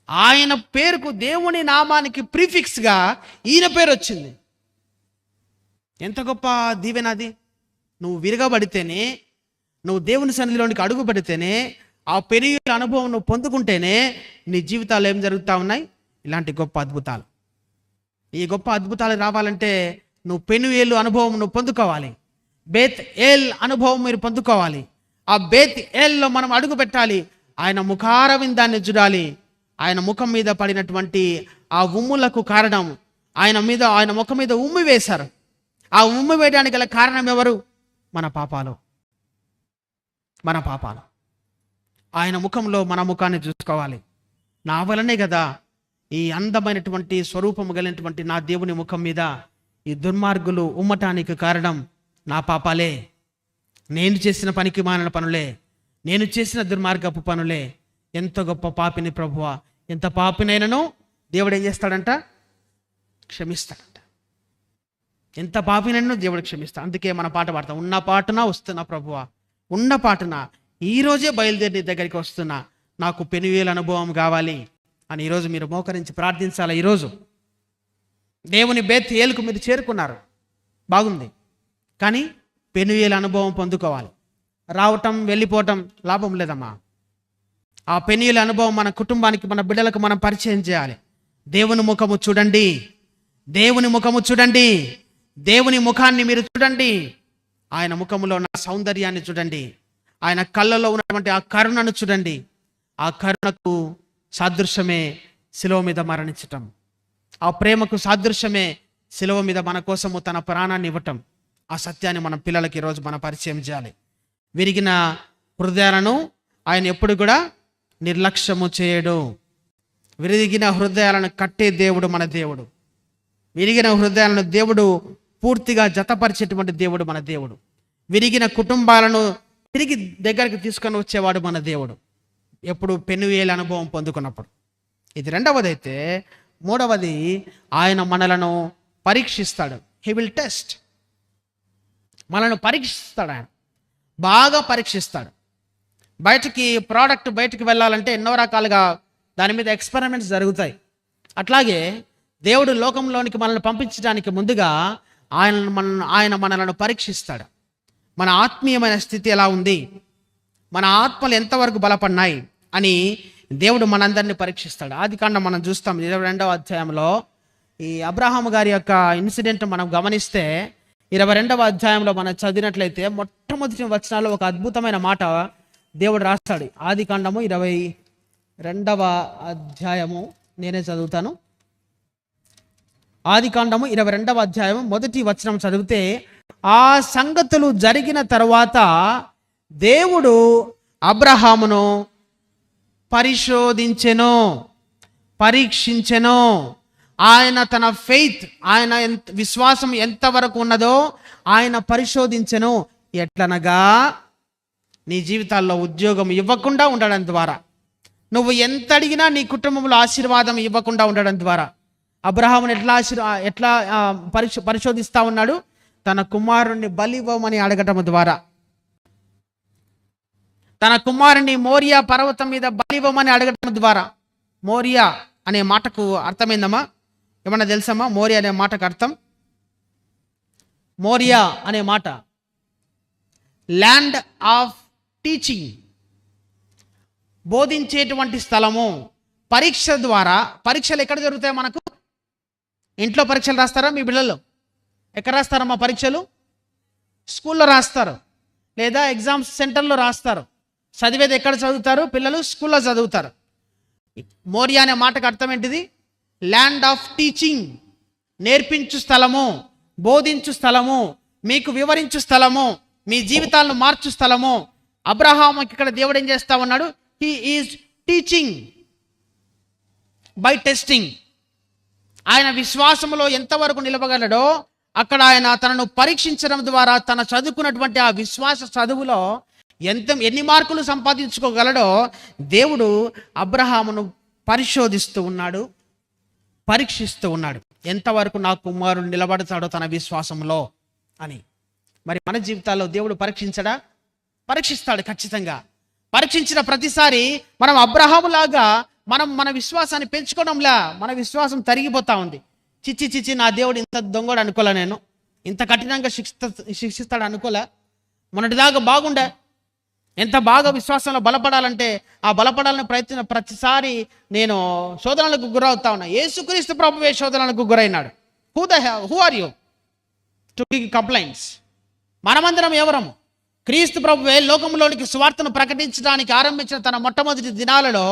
ఆయన పేరుకు, దేవుని నామానికి ప్రీఫిక్స్గా ఈయన పేరు వచ్చింది. ఎంత గొప్ప దీవెనది! నువ్వు విరగబడితేనే, నువ్వు దేవుని సన్నిధిలోనికి అడుగు పెడితేనే, ఆ పెనుయేలు అనుభవం నువ్వు పొందుకుంటేనే నీ జీవితాలు ఏం జరుగుతూ ఉన్నాయి? ఇలాంటి గొప్ప అద్భుతాలు. ఈ గొప్ప అద్భుతాలు రావాలంటే నువ్వు పెనుయేలు అనుభవం నువ్వు పొందుకోవాలి. బేత్ ఏల్ అనుభవం మీరు పొందుకోవాలి. ఆ బేత్ ఏల్లో మనం అడుగు పెట్టాలి. ఆయన ముఖారవిందాన్ని చూడాలి. ఆయన ముఖం మీద పడినటువంటి ఆ ఉమ్ములకు కారణం, ఆయన ముఖం మీద ఉమ్మి వేశారు. ఆ ఉమ్మి వేయడానికి గల కారణం ఎవరు? మన పాపాలు. ఆయన ముఖంలో మన ముఖాన్ని చూసుకోవాలి. నా వలనే కదా ఈ అందమైనటువంటి స్వరూపము కలిగినటువంటి నా దేవుని ముఖం మీద ఈ దుర్మార్గులు ఉమ్మటానికి కారణం నా పాపాలే, నేను చేసిన పనికి మాలిన పనులే, నేను చేసిన దుర్మార్గపు పనులే. ఎంత గొప్ప పాపిని ప్రభువా! ఎంత పాపినైనను దేవుడు ఏం చేస్తాడంట? క్షమిస్తాడంట. ఎంత పాపినైనను దేవుడు క్షమిస్తాడు. అందుకే మన పాట పాడతాం, ఉన్న పాటున వస్తున్నా ప్రభువా, ఉన్న పాటున ఈరోజే బయలుదేరి నీ దగ్గరికి వస్తున్నా, నాకు పెనుయేలు అనుభవం కావాలి అని ఈరోజు మీరు మోకరించి ప్రార్థించాలి. ఈరోజు దేవుని బేత్ ఏలుకు మీరు చేరుకున్నారు, బాగుంది. కానీ పెనుయేలు అనుభవం పొందుకోవాలి. రావటం వెళ్ళిపోవటం లాభం లేదమ్మా. ఆ పెనుయేలు అనుభవం మన కుటుంబానికి, మన బిడ్డలకు మనం పరిచయం చేయాలి. దేవుని ముఖము చూడండి, దేవుని ముఖము చూడండి, దేవుని ముఖాన్ని మీరు చూడండి. ఆయన ముఖములో ఉన్న సౌందర్యాన్ని చూడండి, ఆయన కళ్ళలో ఉన్నటువంటి ఆ కరుణను చూడండి. ఆ కరుణకు సాదృశ్యమే శిలువ మీద మరణించటం. ఆ ప్రేమకు సాదృశ్యమే శిలువ మీద మన కోసము తన ప్రాణాన్ని ఇవ్వటం. ఆ సత్యాన్ని మన పిల్లలకి ఈరోజు మనం పరిచయం చేయాలి. విరిగిన హృదయాలను ఆయన ఎప్పుడు కూడా నిర్లక్ష్యము చేయడు. విరిగిన హృదయాలను కట్టే దేవుడు మన దేవుడు. విరిగిన హృదయాలను దేవుడు పూర్తిగా జతపరిచేటువంటి దేవుడు మన దేవుడు. విరిగిన కుటుంబాలను తిరిగి దగ్గరికి తీసుకొని వచ్చేవాడు మన దేవుడు. ఎప్పుడు పెనుయేలు అనుభవం పొందుకున్నప్పుడు. ఇది రెండవది. అయితే మూడవది, ఆయన మనలను పరీక్షిస్తాడు. He will test. మనల్ని పరీక్షిస్తాడు. ఆయన బాగా పరీక్షిస్తాడు. బయటికి వెళ్ళాలంటే ఎన్నో రకాలుగా దాని మీద ఎక్స్పెరిమెంట్స్ జరుగుతాయి. అట్లాగే దేవుడు లోకంలోనికి మనల్ని పంపించడానికి ముందుగా ఆయన మనలను పరీక్షిస్తాడు. మన ఆత్మీయమైన స్థితి ఎలా ఉంది, మన ఆత్మలు ఎంతవరకు బలపడినాయి అని దేవుడు మనందరినీ పరీక్షిస్తాడు. ఆదికాండం మనం చూస్తాం 22వ అధ్యాయంలో ఈ అబ్రహాము గారి యొక్క ఇన్సిడెంట్ మనం గమనిస్తే 22వ అధ్యాయంలో మనం చదివినట్లయితే మొట్టమొదటి వచనాల్లో ఒక అద్భుతమైన మాట దేవుడు రాస్తాడు. ఆదికాండము 22వ అధ్యాయము నేనే చదువుతాను. ఆదికాండము 22వ అధ్యాయం మొదటి వచనం చదివితే, ఆ సంగతులు జరిగిన తరువాత దేవుడు అబ్రహామును పరీక్షించెను. ఆయన తన ఫెయిత్, ఆయన విశ్వాసం ఎంతవరకు ఉన్నదో ఆయన పరిశోధించెను. ఎట్లనగా నీ జీవితాల్లో ఉద్యోగం ఇవ్వకుండా ఉండడం ద్వారా, నువ్వు ఎంత అడిగినా నీ కుటుంబంలో ఆశీర్వాదం ఇవ్వకుండా ఉండడం ద్వారా అబ్రహామును ఎట్లా పరిశోధిస్తా ఉన్నాడు? తన కుమారుణ్ణి బలి ఇవ్వమని అడగటం ద్వారా, తన కుమారుని మోరియా పర్వతం మీద బలి ఇవ్వమని అడగటం ద్వారా. మోరియా అనే మాటకు అర్థమైందమ్మా? ఏమన్నా తెలుసమ్మా మోరియా అనే మాటకు అర్థం? మోరియా అనే మాట ల్యాండ్ ఆఫ్ టీచింగ్, బోధించేటువంటి స్థలము. పరీక్ష ద్వారా, పరీక్షలు ఎక్కడ జరుగుతాయి మనకు? ఇంట్లో పరీక్షలు రాస్తారా మీ పిల్లలు? ఎక్కడ రాస్తారమ్మా పరీక్షలు? స్కూల్లో రాస్తారు, లేదా ఎగ్జామ్స్ సెంటర్లో రాస్తారు. చదివేది ఎక్కడ చదువుతారు పిల్లలు? స్కూల్లో చదువుతారు. మోరియా అనే మాటకు అర్థం ఏంటిది? ల్యాండ్ ఆఫ్ టీచింగ్, నేర్పించు స్థలము, బోధించు స్థలము, మీకు వివరించు స్థలము, మీ జీవితాలను మార్చు స్థలము. అబ్రహాముకి ఇక్కడ దేవుడు ఏం చేస్తా ఉన్నాడు? He is teaching by testing. ఆయన విశ్వాసములో ఎంతవరకు నిలవగలడో అక్కడ ఆయన తనను పరీక్షించడం ద్వారా తన చదువుకున్నటువంటి ఆ విశ్వాస చదువులో ఎన్ని మార్కులు సంపాదించుకోగలడో దేవుడు అబ్రహామును పరిశోధిస్తూ ఉన్నాడు, పరీక్షిస్తూ ఉన్నాడు. ఎంతవరకు నా కుమారుడు నిలబడతాడో తన విశ్వాసంలో అని. మరి మన జీవితాల్లో దేవుడు పరీక్షించడా? పరీక్షిస్తాడు ఖచ్చితంగా. పరీక్షించిన ప్రతిసారి మనం అబ్రహాములాగా మన విశ్వాసాన్ని పెంచుకోవడంలా మన విశ్వాసం తరిగిపోతా ఉంది. చిచ్చి నా దేవుడు ఇంత దొంగడు అనుకోలే, నేను ఇంత కఠినంగా శిక్షిస్తాడు అనుకోలే, మొన్నటిదాకా బాగుండే, ఎంత బాగా విశ్వాసంలో బలపడాలంటే ఆ బలపడాలని ప్రయత్నం ప్రతిసారి నేను శోధనలకు గురవుతా ఉన్నా. యేసుక్రీస్తు ప్రభువే శోధనలకు గురైనాడు. Who are you to give complaints? మనమందరం ఎవరము? క్రీస్తు ప్రభువే లోకంలోనికి సువార్తను ప్రకటించడానికి ఆరంభించిన తన మొట్టమొదటి దినాలలో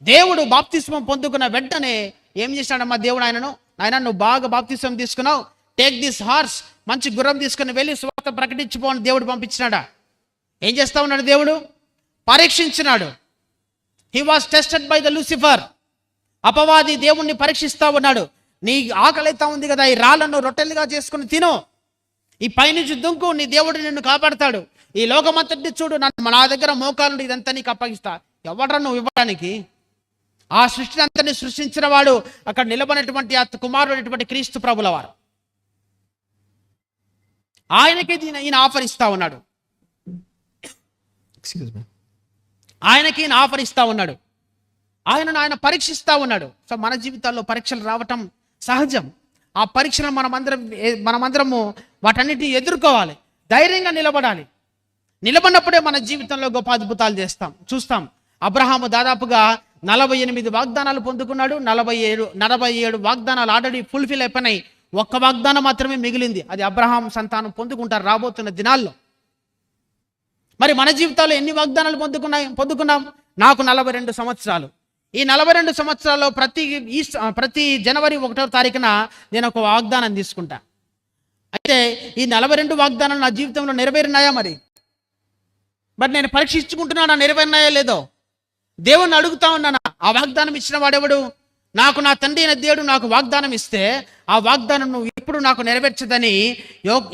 దేవుడు బాప్తిస్మం పొందుకున్న వెంటనే ఏం చేశాడమ్మా దేవుడు ఆయనను? ఆయన నువ్వు బాగా బాప్తిస్మం తీసుకున్నావు, టేక్ దిస్ హార్స్, మంచి గుర్రం తీసుకుని వెళ్ళి సువార్త ప్రకటించిపోని దేవుడు పంపించినాడా? ఏం చేస్తా ఉన్నాడు దేవుడు? పరీక్షించినాడు. He was tested by the Lucifer. అపవాది దేవుణ్ణి పరీక్షిస్తా ఉన్నాడు. నీ ఆకలితా ఉంది కదా, ఈ రాళ్ళను రొట్టెలుగా చేసుకుని తిను, ఈ పైనుంచి దుంకు, నీ దేవుడు నిన్ను కాపాడతాడు. ఈ లోకమంతటిని చూడు, నా దగ్గర మోకాలు ఇదంతా నీకు అప్పగిస్తా. ఎవడ్రా నువ్వు ఇవ్వడానికి? ఆ సృష్టిని అంతని సృష్టించిన వాడు అక్కడ నిలబడినటువంటి ఆ కుమారుడు అనేటువంటి క్రీస్తు ప్రభుల వారు. ఆయనకి ఈయన ఆఫర్ ఇస్తా ఉన్నాడు. ఆయనకి ఈయన ఆఫర్ ఇస్తా ఉన్నాడు. ఆయన పరీక్షిస్తా ఉన్నాడు. సో మన జీవితాల్లో పరీక్షలు రావటం సహజం. ఆ పరీక్షలు మనమందరము వాటన్నిటిని ఎదుర్కోవాలి, ధైర్యంగా నిలబడాలి. నిలబడినప్పుడే మన జీవితంలో గొప్ప అద్భుతాలు చూస్తాం. అబ్రహాము దాదాపుగా 48 వాగ్దానాలు పొందుకున్నాడు. 47 వాగ్దానాలు ఆల్రెడీ ఫుల్ఫిల్ అయిపోయినాయి. ఒక్క వాగ్దానం మాత్రమే మిగిలింది. అది అబ్రహాం సంతానం పొందుకుంటారు రాబోతున్న దినాల్లో. మరి మన జీవితాల్లో ఎన్ని వాగ్దానాలు పొందుకున్నాం? నాకు 42 సంవత్సరాలు. ఈ 42 సంవత్సరాల్లో ప్రతి జనవరి 1వ తారీఖున నేను ఒక వాగ్దానం తీసుకుంటా. అయితే ఈ 42 వాగ్దానాలు నా జీవితంలో నెరవేరినాయా? మరి నేను పరీక్షించుకుంటున్నానా నెరవేరినాయా లేదో? దేవుణ్ణి అడుగుతా ఉన్నానా? ఆ వాగ్దానం ఇచ్చిన వాడెవడు? నాకు నా తండ్రి అయిన దేవుడు నాకు వాగ్దానం ఇస్తే ఆ వాగ్దానం నువ్వు ఎప్పుడు నాకు నెరవేర్చదని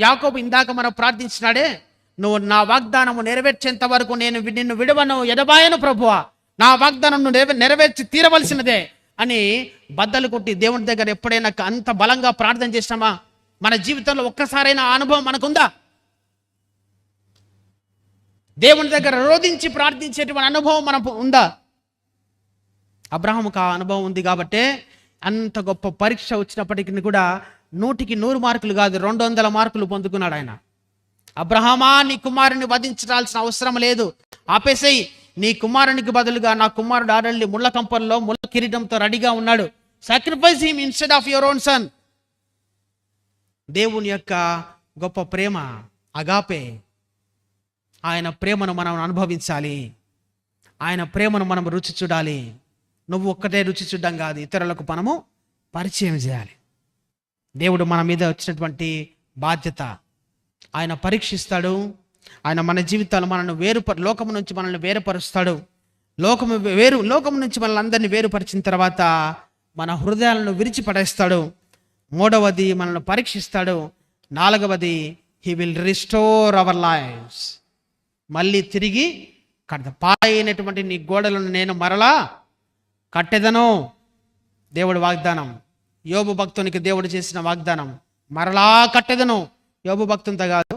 యాకోబు ఇందాక మనం ప్రార్థించినాడే, నువ్వు నా వాగ్దానము నెరవేర్చేంత వరకు నేను నిన్ను విడవను, ఎడబాయను ప్రభువా, నా వాగ్దానం నువ్వు నెరవేర్చి తీరవలసినదే అని బద్దలు కొట్టి దేవుని దగ్గర ఎప్పుడైనా అంత బలంగా ప్రార్థన చేసినామా? మన జీవితంలో ఒక్కసారైనా అనుభవం మనకుందా? దేవుని దగ్గర రోధించి ప్రార్థించేటువంటి అనుభవం మనకు ఉందా? అబ్రహాముకు ఆ అనుభవం ఉంది కాబట్టే అంత గొప్ప పరీక్ష వచ్చినప్పటికీ కూడా 100కి 100 మార్కులు కాదు, 200 మార్కులు పొందుకున్నాడు ఆయన. అబ్రహామా, నీ కుమారుని వధించాల్సిన అవసరం లేదు, ఆపేసేయి. నీ కుమారునికి బదులుగా నా కుమారుడు ఆడల్లి ముళ్ళ కంపల్లో ముళ్ళ కిరీటంతో రెడీగా ఉన్నాడు. Sacrifice him instead of your own son. దేవుని యొక్క గొప్ప ప్రేమ అగాపే. ఆయన ప్రేమను మనం అనుభవించాలి. ఆయన ప్రేమను మనం రుచి చూడాలి. నువ్వు ఒక్కటే రుచి చూడడం కాదు, ఇతరులకు మనము పరిచయం చేయాలి. దేవుడు మన మీద వచ్చినటువంటి బాధ్యత. ఆయన పరీక్షిస్తాడు. ఆయన మన జీవితాలు మనల్ని లోకం నుంచి మనల్ని వేరుపరుస్తాడు. లోకం నుంచి మనల్ని అందరినీ వేరుపరిచిన తర్వాత మన హృదయాలను విరిచిపడేస్తాడు. 3వది మనల్ని పరీక్షిస్తాడు. 4వది he will restore our lives. మళ్ళీ తిరిగి కడతా. పాడైనటువంటి నీ గోడలను నేను మరలా కట్టెదను. దేవుడి వాగ్దానం, యోబు భక్తునికి దేవుడు చేసిన వాగ్దానం, మరలా కట్టెదను. యోబు భక్తునితో కాదు,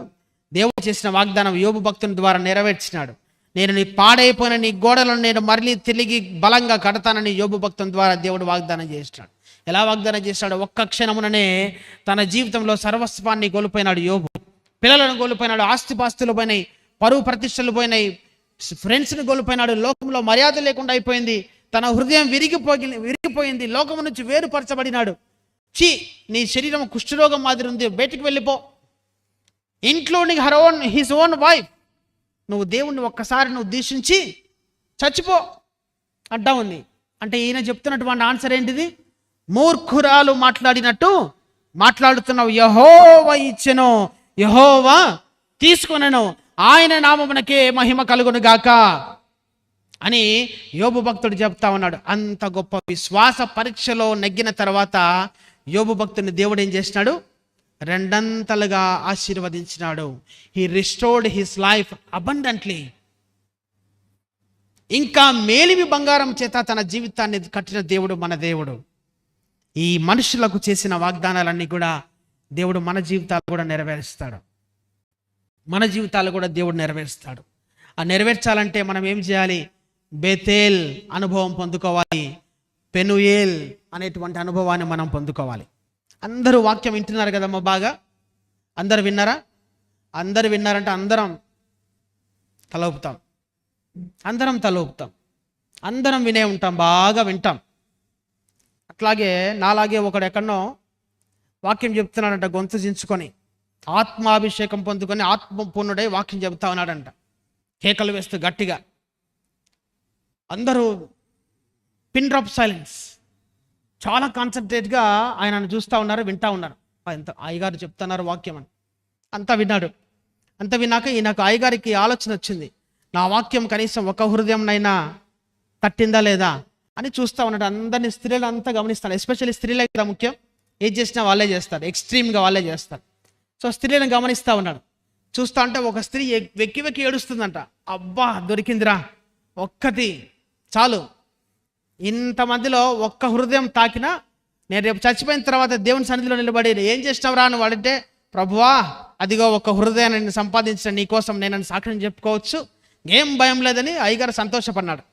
దేవుడు చేసిన వాగ్దానం యోబు భక్తుని ద్వారా నెరవేర్చినాడు. నేను నీ పాడైపోయిన నీ గోడలను నేను మళ్ళీ తిరిగి బలంగా కడతానని యోబు భక్తుని ద్వారా దేవుడు వాగ్దానం చేసినాడు. ఎలా వాగ్దానం చేశాడు? ఒక్క క్షణముననే తన జీవితంలో సర్వస్వాన్ని కోల్పోయినాడు యోబు. పిల్లలను కోల్పోయినాడు, ఆస్తిపాస్తులు పోయినాయి, పరువు ప్రతిష్టలు పోయినాయి, ఫ్రెండ్స్ని కోల్పోయినాడు, లోకంలో మర్యాద లేకుండా అయిపోయింది, తన హృదయం విరిగిపోయింది, లోకము నుంచి వేరుపరచబడినాడు. నీ శరీరం కుష్ఠరోగం మాదిరి ఉంది, బయటికి వెళ్ళిపో, ఇంక్లూడింగ్ హిస్ ఓన్ వైఫ్. నువ్వు దేవుణ్ణి ఒక్కసారి నువ్వు దూషించి చచ్చిపో అంటా ఉంది. అంటే ఈయన చెప్తున్నటువంటి ఆన్సర్ ఏంటిది? మూర్ఖురాలు మాట్లాడినట్టు మాట్లాడుతున్నావు. యెహోవా ఇచ్చెను, యెహోవా తీసుకొనెను, ఆయన నామమునకే మహిమ కలుగును గాక అని యోబు భక్తుడు చెప్తా ఉన్నాడు. అంత గొప్ప విశ్వాస పరీక్షలో నెగ్గిన తర్వాత యోబు భక్తుని దేవుడు ఏం చేసినాడు? రెండంతలుగా ఆశీర్వదించినాడు. He restored his life abundantly. ఇంకా మేలిమి బంగారం చేత తన జీవితాన్ని కట్టిన దేవుడు మన దేవుడు. ఈ మనుషులకు చేసిన వాగ్దానాలన్నీ కూడా దేవుడు మన జీవితాలు కూడా నెరవేరుస్తాడు. మన జీవితాలు కూడా దేవుడు నెరవేరుస్తాడు. ఆ నెరవేర్చాలంటే మనం ఏం చేయాలి? బేతేల్ అనుభవం పొందుకోవాలి, పెనుయేల్ అనేటువంటి అనుభవాన్ని మనం పొందుకోవాలి. అందరూ వాక్యం వింటున్నారు కదమ్మా, బాగా అందరు విన్నారా? అందరు విన్నారంటే అందరం తలూపుతాం, అందరం వినే ఉంటాం, బాగా వింటాం. అట్లాగే నాలాగే ఒకడు ఎక్కడనో వాక్యం చెప్తున్నాడంట, గొంతు చించుకొని ఆత్మాభిషేకం పొందుకొని ఆత్మపూర్ణుడై వాక్యం చెబుతా ఉన్నాడంట, కేకలు వేస్తూ గట్టిగా. అందరూ పిన్ డ్రాప్ సైలెన్స్, చాలా కాన్సన్ట్రేట్గా ఆయనను చూస్తూ ఉన్నారు, వింటూ ఉన్నారు. అయ్యగారు చెప్తున్నారు వాక్యం అని అంతా విన్నాడు. అంత విన్నాక ఈయనకు అయ్యగారికి ఆలోచన వచ్చింది, నా వాక్యం కనీసం ఒక హృదయంనైనా తట్టిందా లేదా అని చూస్తూ ఉన్నాడు. అందరినీ స్త్రీలు అంతా గమనిస్తాడు, ఎస్పెషల్లీ స్త్రీలే కదా ముఖ్యం, ఏది చేసినా వాళ్ళే చేస్తారు, ఎక్స్ట్రీమ్గా వాళ్ళే చేస్తారు. సో స్త్రీలను గమనిస్తూ ఉన్నాడు. చూస్తూ ఉంటే ఒక స్త్రీ వెక్కి వెక్కి ఏడుస్తుందంట. అబ్బా దొరికిందిరా, ఒక్కటి చాలు, ఇంతమందిలో ఒక్క హృదయం తాకినా నేను రేపు చచ్చిపోయిన తర్వాత దేవుని సన్నిధిలో నిలబడి ఏం చేసినావురా అని వాడంటే, ప్రభువా అదిగో ఒక హృదయాన్ని నేను సంపాదించిన నీకోసం నేను సాక్ష్యం చెప్పుకోవచ్చు, ఏం భయం లేదని అయ్యగారు సంతోషపడినాడు.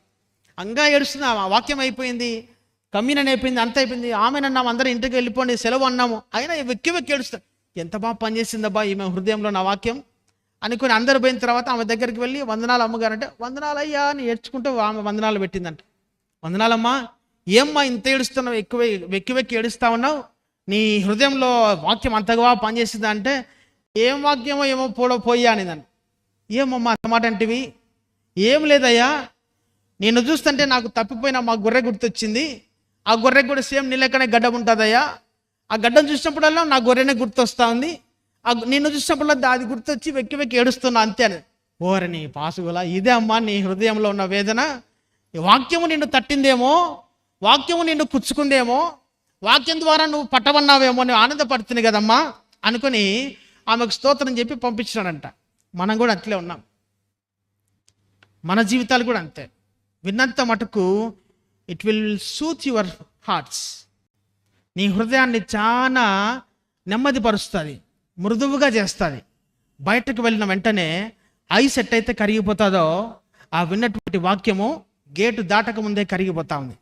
అంగా ఏడుస్తుంది, ఆ వాక్యం అయిపోయింది, కమ్యూనన్ అయిపోయింది, అంత అయిపోయింది, ఆమెనన్నాము, అందరూ ఇంటికి వెళ్ళిపోండి, సెలవు అన్నాము, అయినా వెక్కి వెక్కి ఏడుస్తాడు. ఎంత బాగా పనిచేసిందబ్బా ఈమె హృదయంలో నా వాక్యం అనుకుని అందరు పోయిన తర్వాత ఆమె దగ్గరికి వెళ్ళి, వందనాలు అమ్మగారంటే, వందనాలు అయ్యా అని ఏడ్చుకుంటూ ఆమె వందనాలు పెట్టిందంట. వందనాలమ్మా, ఏమ్మా ఇంత ఏడుస్తున్నావు, వెక్కి వెక్కి ఏడుస్తా ఉన్నావు, నీ హృదయంలో వాక్యం అంతగా పనిచేసిందా అంటే, ఏం వాక్యమో ఏమో పోయా అనేదాన్ని. ఏమమ్మా అంత మాట అంటివి? ఏం లేదయ్యా, నేను చూస్తుంటే నాకు తప్పిపోయిన మా గొర్రె గుర్తొచ్చింది, ఆ గొర్రెకు కూడా సేమ్ నీ లెక్కనే గడ్డం ఉంటుందయ్యా, ఆ గడ్డం చూసినప్పుడల్లా నా గొర్రెనే గుర్తొస్తా ఉంది, నిన్ను చూసినప్పుడల్లా అది గుర్తొచ్చి వెక్కి వెక్కి ఏడుస్తున్నా అంతే అని. ఓరని పాసుగులా, ఇదే అమ్మా నీ హృదయంలో ఉన్న వేదన, వాక్యము నిన్ను తట్టిందేమో, వాక్యము నిన్ను కుచ్చుకుందేమో, వాక్యం ద్వారా నువ్వు పట్టవన్నావేమో అని ఆనందపడుతుంది కదమ్మా అనుకుని ఆమెకు స్తోత్రం చెప్పి పంపించినాడంట. మనం కూడా అట్లే ఉన్నాం, మన జీవితాలు కూడా అంతే. విన్నంత మటుకు ఇట్ విల్ సూత్ యువర్ హార్ట్స్, నీ హృదయాన్ని చాలా నెమ్మదిపరుస్తుంది, మృదువుగా చేస్తుంది. బయటకు వెళ్ళిన వెంటనే ఐస్ ఎట్టయితే కరిగిపోతుందో ఆ విన్నటువంటి వాక్యము గేటు దాటక ముందే కరిగిపోతా ఉంది.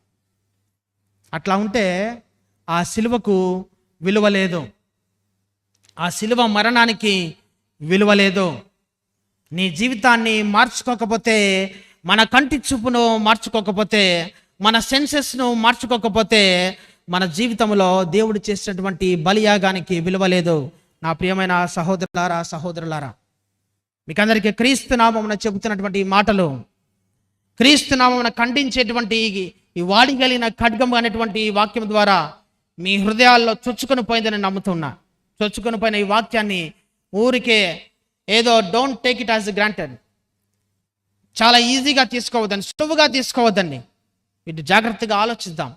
అట్లా ఉంటే ఆ సిలువకు విలువ లేదు, ఆ సిలువ మరణానికి విలువ లేదు. నీ జీవితాన్ని మార్చుకోకపోతే, మన కంటి చూపును మార్చుకోకపోతే, మన సెన్సెస్ను మార్చుకోకపోతే, మన జీవితంలో దేవుడు చేసినటువంటి బలియాగానికి విలువ లేదు. నా ప్రియమైన సహోదరులారా, మీకందరికీ క్రీస్తు నామమున చెబుతున్నటువంటి ఈ మాటలు, క్రీస్తు నామమున ఖండించేటువంటి ఈ వాడిగలిగిన ఖడ్గం అనేటువంటి ఈ వాక్యం ద్వారా మీ హృదయాల్లో చొచ్చుకొని పోయిందని నమ్ముతున్నా. చొచ్చుకొని పోయిన ఈ వాక్యాన్ని ఊరికే ఏదో don't take it as granted, చాలా ఈజీగా తీసుకోవద్దండి, సులువుగా తీసుకోవద్దండి. వీటి జాగ్రత్తగా ఆలోచిద్దాం,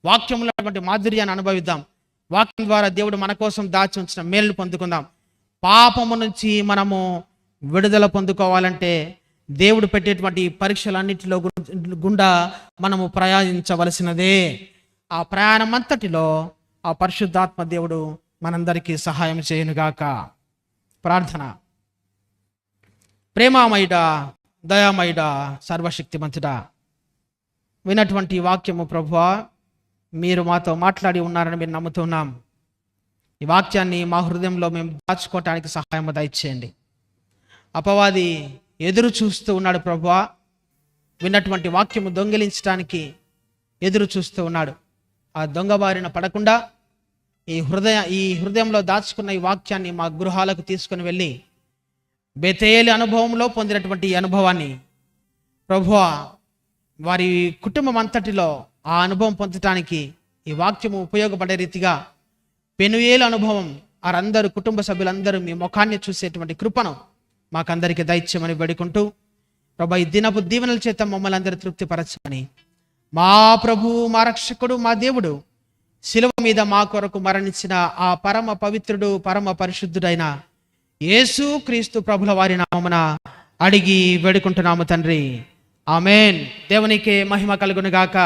వాక్యంలో అటువంటి మాధుర్యాన్ని అనుభవిద్దాం. వాక్యం ద్వారా దేవుడు మన కోసం దాచి ఉంచిన మేలు పొందుకుందాం. పాపము నుంచి మనము విడుదల పొందుకోవాలంటే దేవుడు పెట్టేటువంటి పరీక్షలన్నిటిలో గుండా మనము ప్రయాణించవలసినదే. ఆ ప్రయాణం అంతటిలో ఆ పరిశుద్ధాత్మ దేవుడు మనందరికీ సహాయం చేయనుగాక. ప్రార్థన. ప్రేమామయుడా, దయామయుడా, సర్వశక్తిమంతుడా, విన్నటువంటి వాక్యము ప్రభువా మీరు మాతో మాట్లాడి ఉన్నారని మేము నమ్ముతున్నాం. ఈ వాక్యాన్ని మా హృదయంలో మేము దాచుకోవటానికి సహాయం దయచేయండి. అపవాది ఎదురు చూస్తూ ఉన్నాడు ప్రభువా, విన్నటువంటి వాక్యము దొంగిలించడానికి ఎదురు చూస్తూ ఉన్నాడు. ఆ దొంగ బారిన పడకుండా ఈ హృదయంలో దాచుకున్న ఈ వాక్యాన్ని మా గృహాలకు తీసుకుని వెళ్ళి బెతేలు అనుభవంలో పొందినటువంటి ఈ అనుభవాన్ని ప్రభువా వారి కుటుంబం అంతటిలో ఆ అనుభవం పొందటానికి ఈ వాక్యము ఉపయోగపడే రీతిగా పెనుయేలు అనుభవం వారందరూ కుటుంబ సభ్యులందరూ మీ ముఖాన్ని చూసేటువంటి కృపను మాకందరికీ దయచేయమని వేడుకుంటూ ప్రభా ఈ దినపు దీవెనల చేత మమ్మల్ని అందరూ తృప్తిపరచమని మా ప్రభువు, మా రక్షకుడు, మా దేవుడు శిలువ మీద మా కొరకు మరణించిన ఆ పరమ పవిత్రుడు, పరమ పరిశుద్ధుడైన యేసు క్రీస్తు ప్రభుల వారి నామమున అడిగి వేడుకుంటున్నాము తండ్రి. ఆమేన్. దేవునికి మహిమ కలుగును గాక.